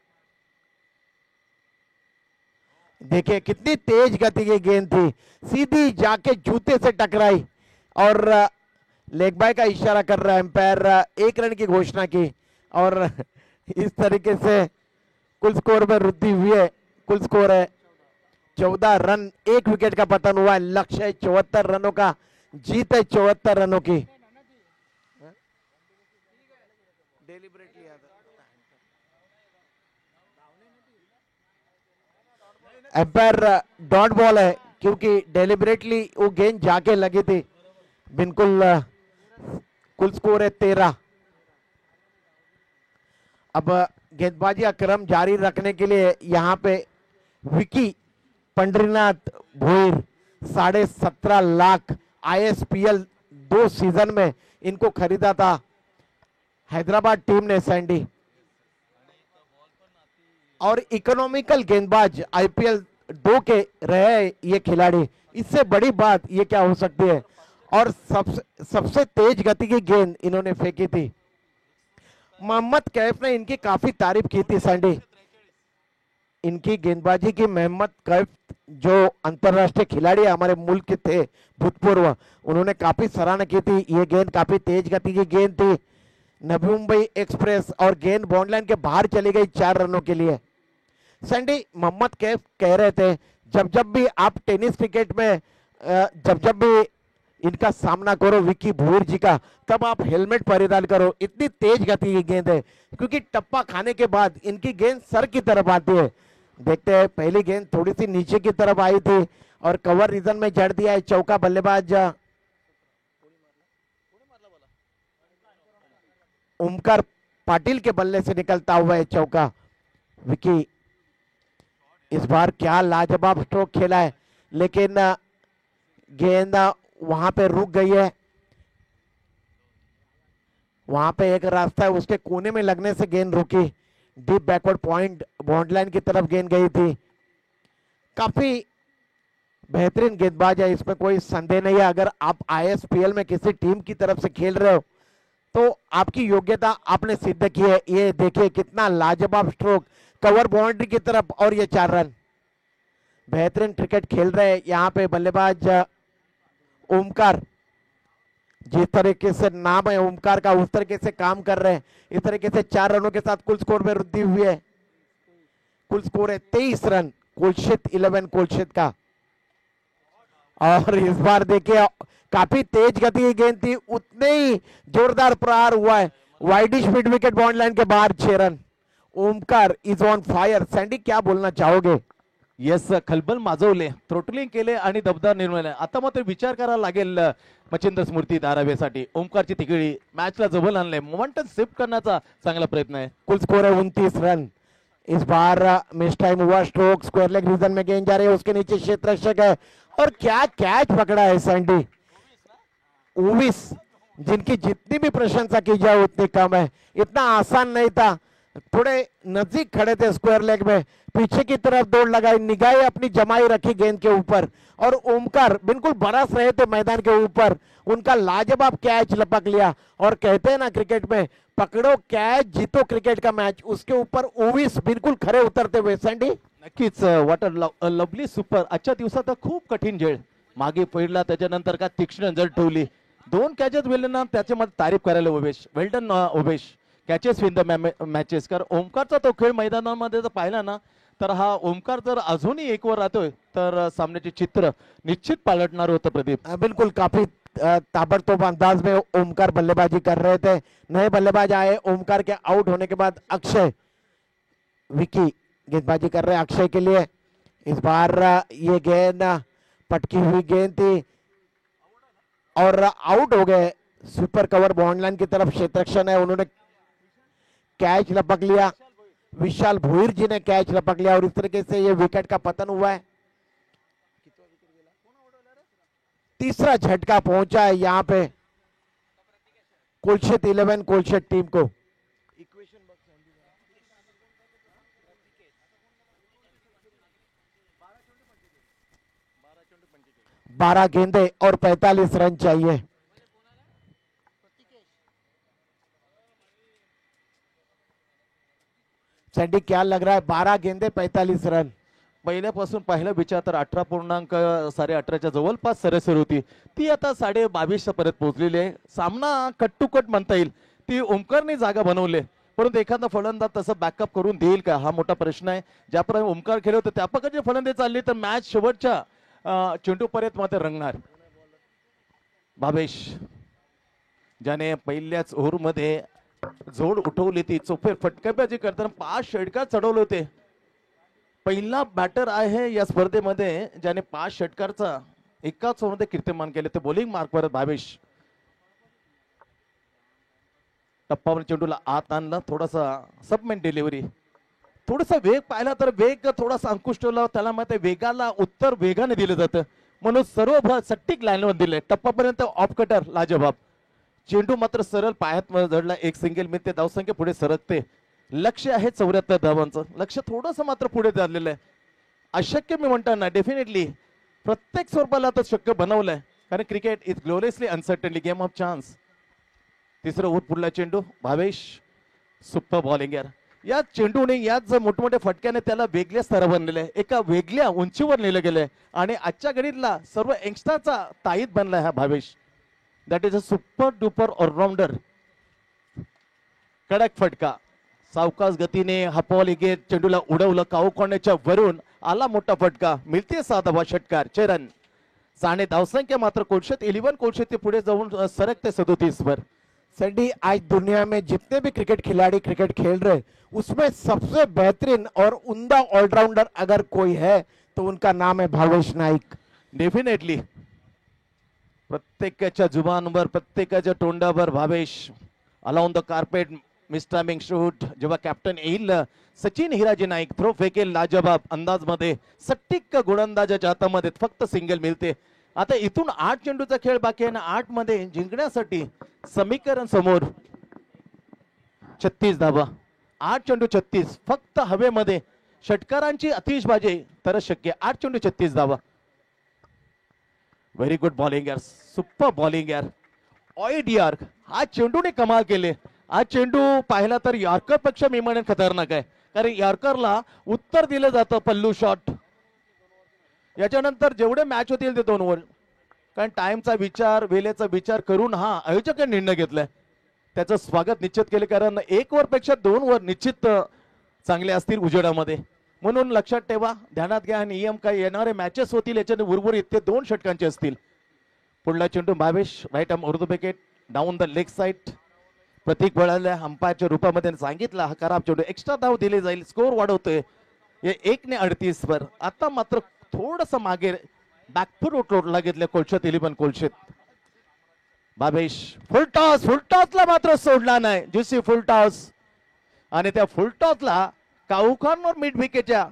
देखिए कितनी तेज गति की गेंद थी, सीधी जाके जूते से टकराई और लेग बाय का इशारा कर रहा है एम्पायर, 1 रन की घोषणा की और इस तरीके से कुल स्कोर में वृद्धि हुई है। कुल स्कोर है 14 रन, 1 विकेट का पतन हुआ है। लक्ष्य है 74 रनों का, जीत है 74 रनों की। एम्पायर डॉट बॉल है क्योंकि डेलिबरेटली वो गेंद जाके लगी थी। बिल्कुल कुल स्कोर है 13। अब गेंदबाजी का क्रम जारी रखने के लिए यहाँ पे विकी पंडरीनाथ भोईर 17.5 लाख ISPL 2 सीजन में इनको खरीदा था हैदराबाद टीम ने सैंडी। और इकोनॉमिकल गेंदबाज IPL 2 के रहे ये खिलाड़ी, इससे बड़ी बात ये क्या हो सकती है। और सबसे तेज गति की गेंद इन्होंने फेंकी थी। मोहम्मद कैफ ने इनकी काफी तारीफ की थी सैंडी, इनकी गेंदबाजी की। मोहम्मद कैफ जो अंतरराष्ट्रीय खिलाड़ी हमारे मुल्क के थे भूतपूर्व, उन्होंने काफी सराहना की थी। ये गेंद काफी तेज गति की गेंद थी, नवी मुंबई एक्सप्रेस, और गेंद बाउंड्री लाइन के बाहर चली गई 4 रनों के लिए। सैंडी मोहम्मद कैफ कह रहे थे जब जब भी आप टेनिस क्रिकेट में जब जब भी इनका सामना करो विकी भोईर जी का, तब आप हेलमेट परिधान करो। इतनी तेज गति की गेंद है, क्योंकि टप्पा खाने के बाद इनकी गेंद सर की तरफ आती है। देखते हैं, पहली गेंद थोड़ी सी नीचे की तरफ आई थी और कवर रीजन में जड़ दिया है। चौका बल्लेबाज ओमकार पाटिल के बल्ले से निकलता हुआ है चौका। विकी इस बार क्या लाजवाब स्ट्रोक खेला है, लेकिन गेंद वहां पे रुक गई है। वहां पे एक रास्ता है, उसके कोने में लगने से गेंद रुकी। Deep backward point boundary line की तरफ गेंद गई थी। काफी बेहतरीन गेंदबाज है, इसमें कोई संदेह नहीं है। अगर आप आईएसपीएल में किसी टीम की तरफ से खेल रहे हो तो आपकी योग्यता आपने सिद्ध की है। ये देखिए कितना लाजवाब स्ट्रोक, कवर बाउंड्री की तरफ, और ये 4 रन। बेहतरीन क्रिकेट खेल रहे हैं यहाँ पे बल्लेबाज ओमकार। जिस तरीके से नाम है ओमकार का, उस तरीके से काम कर रहे हैं। इस तरीके से 4 रनों के साथ कुल स्कोर में वृद्धि हुई है। कुल स्कोर है 23 रन कुलशित 11 कुलशित का। और इस बार देखिए काफी तेज गति की गेंद थी, उतने ही जोरदार प्रहार हुआ है। Widish mid wicket boundary line के बाहर 6 run. Omkar is on fire. Sandy क्या बोलना चाहोगे? येस, खलबल माजवले, थ्रोटलिंग केले आणि दबदबा निर्माण झाला. आता मात्र विचार करावा लागेल मच्छिंद्र स्मृती धारावीसाठी. ओमकारची तिकडी मॅचला जवळ आणले, मोमेंटम शिफ्ट करण्याचा चांगला प्रयत्न आहे. कुल स्कोर है 29 रन। इस बार मिस टाइम हुआ स्ट्रोक, स्क्वायर लेग रीजन में गेंद जा रही है, उसके नीचे क्षेत्र रक्षक है। और क्या कैच पकड़ा है सैंडी। 19, जिनकी जितनी भी प्रशंसा की जाए उतनी कम है। इतना आसान नहीं था, थोड़े नजदीक खड़े थे स्क्वायर लेग में, पीछे की तरफ दौड़ लगाई, निगाहें अपनी जमाई रखी गेंद के ऊपर, और ओमकार बिल्कुल बरस रहे थे मैदान के ऊपर। उनका लाजवाब कैच लपक लिया। और कहते हैं ना क्रिकेट में, पकड़ो कैच जीतो क्रिकेट का मैच, उसके ऊपर 19 बिल्कुल खरे उतरते हुए सैंडी। नक्कीच व्हॉट अ लवली सुपर. आजच्या दिवसात खूप कठीण झेल, मागे पडला त्याच्यानंतर का तीक्ष्ण जड ठेवली. 2 कॅचेस वेळले ना, त्याच्यामध्ये तारीफ करायला Umesh. Well done Umesh. Catches win the matches. कारण ओमकारचा तो खेळ मैदानामध्ये जर पाहिला ना, तर हा ओमकार जर अजूनही एकवर राहतोय तर सामन्याचे चित्र निश्चित पालटणार होतं. प्रदीप बिल्कुल काफी ताबड़तोब अंदाज में ओमकार बल्लेबाजी कर रहे थे। नए बल्लेबाज आए, ओमकार के आउट होने के बाद अक्षय विकी गेंदबाजी कर रहे हैं अक्षय के लिए। इस बार ये गेंद पटकी हुई गेंद थी और आउट हो गए। सुपर कवर बाउंड्री लाइन की तरफ क्षेत्ररक्षण है, उन्होंने कैच लपक लिया। विशाल भोईर जी ने कैच लपक लिया और इस तरीके से ये विकेट का पतन हुआ है। तीसरा झटका पहुंचा है यहाँ पे कुलशित 11 कुलशित टीम को। 12 गेंदे और 45 रन चाहिए। सैंडी क्या लग रहा है? 12 गेंदे 45 रन। पहिल्यापासून पहिला विचार तर 18.18च्या जवळपास सरासरी होती, ती आता 22.5 पर्यंत पोहोचलेली आहे. सामना कट टू कट म्हणता येईल. ती ओमकारने जागा बनवले, परंतु एखादा फलंदाज तसं बॅकअप करून देईल का, हा मोठा प्रश्न आहे. ज्याप्रमाणे ओमकार खेळले होते त्या प्रकारचे फलंदाज चालली तर मॅच शेवटच्या चेंडूपर्यंत मात्र रंगणार. भावेश ज्याने पहिल्याच ओव्हरमध्ये जोड उठवली, ती चोफेर फटकेबाजी करताना 5 षटकार चढवले होते. पहिला बॅटर आहे या स्पर्धेमध्ये ज्याने 5 षटकारचा एकाच ओव्हरमध्ये कीर्तिमान केले, ते बॉलिंग मार्कवर भावेश. टप्पावर चेंडूला आत आणला, थोडासा सबमेंट डिलिव्हरी, थोडासा वेग पाहिला तर वेग थोडासा अंकुश ठेवला. त्याला माहिती वेगाला उत्तर वेगाने दिलं जातं, म्हणून सर्व सट्टिक लाईनवर दिले. टप्पापर्यंत ऑफ कटर लाजवाब. चेंडू मात्र सरळ पायात जडला. एक सिंगल मिळते, धावसंख्या पुढे सरकते. लक्ष आहे 74 धावांचं. लक्ष थोडंसं मात्र पुढे झालेलं आहे. अशक्य मी म्हणताना डेफिनेटली प्रत्येक स्वरूपाला आता शक्य बनवलंय, कारण cricket is gloriously uncertainly game of chance. तिसरं ओव्हर पुढला चेंडू भावेश, सुपर बॉलिंग यार. या चेंडूने याच जर मोठमोठ्या फटक्याने त्याला वेगळ्या स्तरावर नेलंय, एका वेगळ्या उंचीवर नेलं गेलंय आणि आजच्या घडीला सर्व यंगस्टरचा ताईत बनलाय हा Bhavesh. That is a super duper allrounder. कडक फटका, सावकाश गतीने हपवली गेंद, चेंडूला उडवलं, काऊ कोण्याच्या वरून आला मोठा फटका, मिळते 7 षटकार. 6 रन. साने धावसंख्या मात्र कोलशेत 11 कोलशेत ते पुढे जाऊन सरकते 37 वर. सैंडी, आज दुनिया में जितने भी क्रिकेट खिलाड़ी क्रिकेट खेल रहे उसमें सबसे बेहतरीन और उम्दा ऑलराउंडर अगर कोई है तो उनका नाम है भावेश नाईक. डेफिनेटली प्रत्येकाच्या जुबानवर प्रत्येकाच्या तोंडावर Bhavesh along the carpet mistiming shoot. जेव्हा कॅप्टन येईल सचिन हिराजी नाईक थ्रो फेकेल लाजवाब अंदाज मध्ये सट्टिक गोलंदाजाच्या हातामध्ये फक्त सिंगल मिळते. आता इथून 8 चेंडूचा खेळ बाकी आहे ना 8 मध्ये जिंकण्यासाठी समीकरण समोर 36 धावा. 8 चेंडू 36 फक्त हवेमध्ये षटकारांची अतिशबाजी तरच शक्य. 8 चेंडू 36 धावा. व्हेरी गुड बॉलिंग यार, सुपर बॉलिंग यार. ऑइड यार्क हा चेंडूने कमाल केले. हा चेंडू पाहिला तर यॉर्कर पेक्षा मी म्हणेन खतरनाक आहे, कारण यॉर्करला उत्तर दिलं जातं पल्लू शॉट. याच्यानंतर जेवढे मॅच होतील ते 2 ओव्हर, कारण टाइमचा विचार वेळेचा विचार करून हा आयोजकांनी निर्णय घेतलाय. त्याचं स्वागत निश्चित केले, कारण 1 ओव्हर पेक्षा 2 ओव्हर निश्चित चांगले असतील उजेडामध्ये. म्हणून लक्षात ठेवा, ध्यानात घ्या नियम. काय येणारे मॅचेस होतील याच्याने उर्वरित ते 2 षटकांचे असतील. पुढला चेंडू Bhavesh right arm over the wicket down the leg side. Pratik वळाल्या अंपायरच्या रूपामध्ये सांगितलं हा खराब चेंडू, एक्स्ट्रा धाव दिली जाईल, स्कोर वाढवतोय. 1 ने 38 वर. आता मात्र थोडस मागे बॅकफुट उठला घेतले कोलशेत 11 कोलशेत. भावेश फुल टॉसला मात्र सोडला नाही. जुसी फुल टॉस आणि त्या फुल टॉसला काऊखानवर मिड विकेटच्या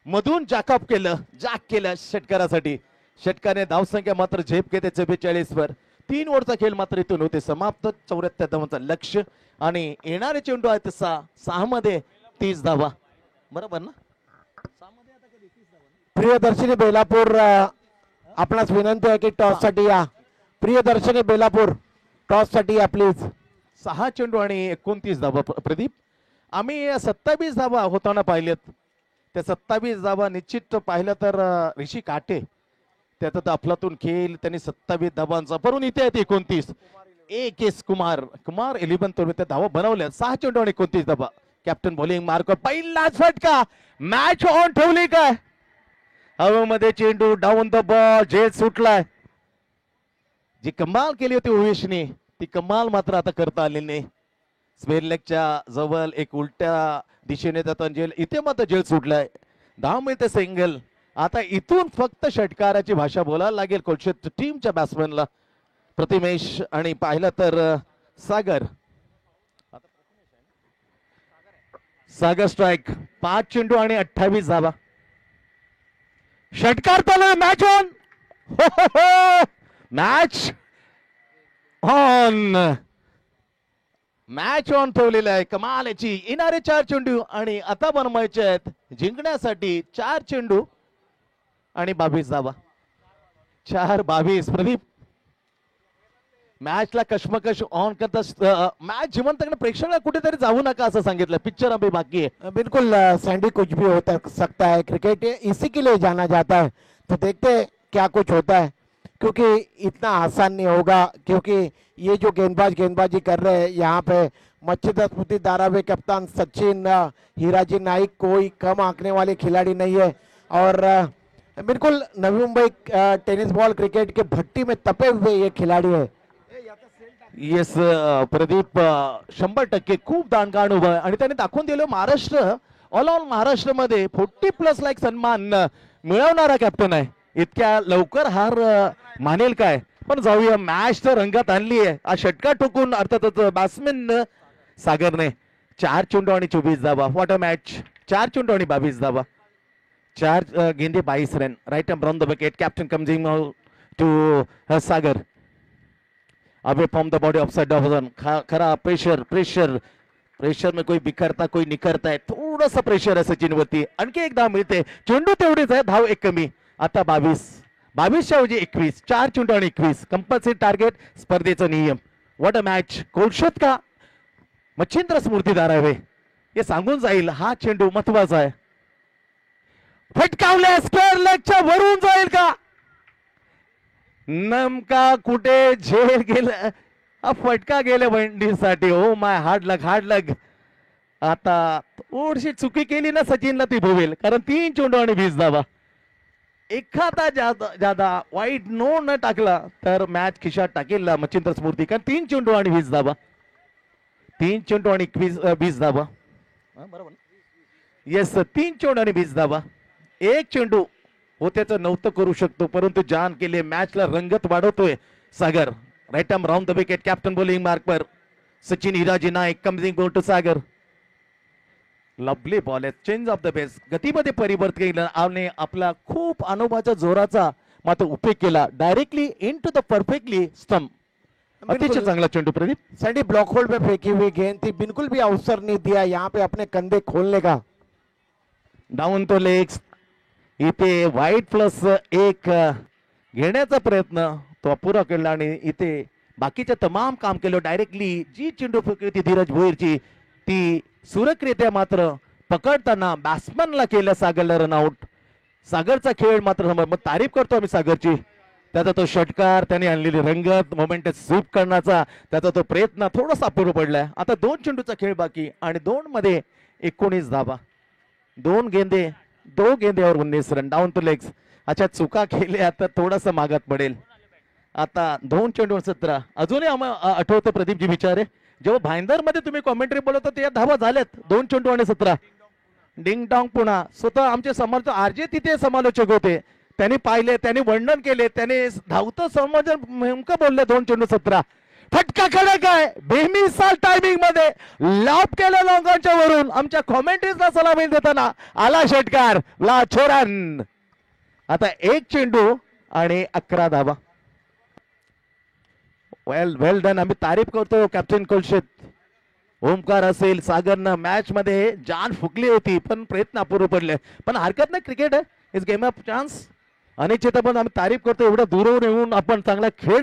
मधून जाकअप केलं, जाक केलं षटकारासाठी. षटकाने धावसंख्या मात्र झेप घेते 44 वर. 3 ओव्हरचा खेळ मात्र इथून होते समाप्त. 74 धावांचा लक्ष आणि येणारे चेंडू आहेत 6 मध्ये 30 धावा. बरोबर ना? प्रियदर्शनी बेलापूर, आपणास विनंती आहे की टॉस साठी या. प्रियदर्शनी बेलापूर टॉस साठी या प्लीज. 6 चेंडू आणि 29 धावा. प्रदीप, आम्ही 27 धावा होताना पाहिलेत. त्या 27 धावा निश्चित पाहिलं तर ऋषी काटे त्याचा तर अफलातून खेळ, त्यांनी 27 धावांचा, परंतु इथे आहेत 29. केस कुमार 11 तो त्या धावा बनवल्या. 6 चेंडू आणि 29 धावा. कॅप्टन बॉलिंग मार्क, पहिलाच फटका, मॅच ऑन ठेवली काय. हवेमध्ये चेंडू डाऊन द बॉल, झेल सुटलाय. जी कमाल केली होती उमेशने ती कमाल मात्र आता करता आलेली नाही. स्क्वेअर लेगच्या जवळ एक उलट्या दिशेने जाताना जेल, इथे मात्र जेल सुटलाय. 10 मिळते सिंगल. आता इथून फक्त षटकाराची भाषा बोलायला लागेल कोलशेत टीमच्या बॅट्समॅनला प्रतिमेश आणि पाहिलं तर सागर. सागर स्ट्राईक. 5 चेंडू आणि 28 धावा. षटकार चालू, match on. Match on, match on ठेवलेला आहे. कमाल याची. येणारे 4 चेंडू आणि आता बनवायचे आहेत जिंकण्यासाठी 4 चेंडू आणि 22 धावा. 4-22. प्रदीप, मॅचला कशमकश ऑन करता मॅच जिवंत प्रेक्षकांना कुठेतरी जाऊ नका असं सांगितलं. पिक्चर अभी बाकी है. बिल्कुल सैंडी, कुछ भी होता सकता है, क्रिकेट इसी के लिए जाना जाता है. तो देखते हैं क्या कुछ होता है, क्योंकि इतना आसान नहीं होगा. क्योंकि ये जो गेंदबाजी कर रहे हैं यहाँ पे मच्छिंद्र स्मृति धारावी, कप्तान सचिन हिराजी नाइक कोई कम आंकने वाले खिलाड़ी नहीं है. और बिल्कुल Navi Mumbai tennis ball cricket के भट्टी में तपे हुए ये खिलाड़ी है. येस प्रदीप, 100% खूप दाणगाण उभं आहे आणि त्याने दाखवून दिलं महाराष्ट्र ऑल ऑल महाराष्ट्रामध्ये 40+ लाख सन्मान मिळवणारा कॅप्टन आहे. इतक्या लवकर हार मानेल काय. पण जाऊया, मॅच तर रंगात आणली आहे. हा षटका टोकून अर्थातच बॅट्समॅन सागरने 4 चेंडू आणि 24 धावा. What a match. 4 चेंडू आणि 22 धावा. 4 गेंदे 22 run. Right arm round the wicket. Captain comes in to Sagar. अबे from the body off side down. खरा प्रेशर में कोई बिखरता कोई निखरता है. थोडासा प्रेशर आहे सचिन वरती. आणखी एक धाव मिळते. चेंडू तेवढीच आहे, धाव एक कमी. आता 22च्या ऐवजी 21. 4 चेंडू आणि 21 कंपल्सरी टार्गेट. स्पर्धेचा नियम. What a match. कोलशेत का मच्छिंद्र स्मृती धारावे हे सांगून जाईल. हा चेंडू महत्वाचा आहे. फटकावल्या स्क्वेअर लेगच्या वरून जाईल का. नेमका कुठे झेल गेला. हा फटका गेला बंडीसाठी. ओ माय हार्ड लग. आता थोडीशी चुकी केली ना सचिनला ती भोवेल, कारण 3 चेंडू आणि 20 धावा. एखादा जादा वाईट नो न टाकला तर मॅच खिशात टाकेल मच्छिंद्र स्फूर्ती. कारण 3 चेंडू आणि 20 धाबा, 3 चेंडू आणि 20 धाबा. बरोबर, येस, 3 चेंडू आणि 20 धाबा. एक चेंडू होत्याचं नव्हतं करू शकतो, परंतु जान केले, मॅचला रंगत वाढवतोय Sagar. Right arm round the wicket, captain bowling mark पर सचिन हिराजी नाईक कमिंग गोल टू सागर. लवली बॉल आहे, चेंज ऑफ द बेस, गतीमध्ये परिवर्तन केलं आणि आपला खूप अनुभवाचा जोराचा मात्र उपयोग केला. Directly into the perfectly stump. अतिशय चांगला चेंडू प्रदीप. सैंडी ब्लॉक होल्ड पे फेंकी हुई गेंद थी, बिल्कुल भी अवसर नहीं दिया यहाँ पे अपने कंधे खोलने का. डाऊन तो लेग्स, इथे वाईट प्लस एक घेण्याचा प्रयत्न तो अपुरा केला आणि इथे बाकीचे तमाम काम केलं. डायरेक्टली जी चेंडू फेकली होती धीरज भोईरची, ती सुरक्षितरित्या मात्र पकडताना बॅट्समनला केलं सागरला रनआउट. सागरचा खेळ मात्र मग तारीफ करतो आम्ही सागरची. त्याचा तो षटकार, त्याने आणलेली रंगत, मोमेंट स्वीप करण्याचा त्याचा तो प्रयत्न थोडासा अपुरा पडलाय. आता 2 चेंडूचा खेळ बाकी आणि 2 मध्ये 19 धाबा, 2 गेंद्यावर 19 रन. Down two legs. अच्छा, चुका केल्या तर थोडासा मागात पडेल. आता 2 चेंडूवर 17. अजूनही आम्हाला आठवतं प्रदीपजी विचारे, जेव्हा भाईंदर मध्ये तुम्ही कॉमेंट्री बोलत होते, या धावा झाल्यात 2 चेंडू आणि 17. डिंग डॉंग पुन्हा. स्वतः आमचे समालोचक आरजे तिथे समालोचक होते, त्यांनी पाहिले, त्यांनी वर्णन केले, त्याने धावतं समालोचन नेमकं बोलले. 2 चेंडू 17. फटका खडक आहे, बेमिसाल टायमिंग मध्ये लॉप केल्या लोकांच्या वरून आमच्या कॉमेंट्रीजला सलामी देताना आला षटकार ला छोरान. आता 1 चेंडू आणि 11 धावा. Well done. आम्ही तारीफ करतो कॅप्टन कोलशेत. ओमकार असेल, सागरनं मॅच मध्ये जान फुकली होती, पण प्रयत्न अपुरे पडले. पण हरकत नाही, क्रिकेट आहे, इज गेम ऑफ चान्स. अनिश्चित पण आम्ही तारीफ करतो, एवढं दूरवर येऊन आपण चांगला खेळ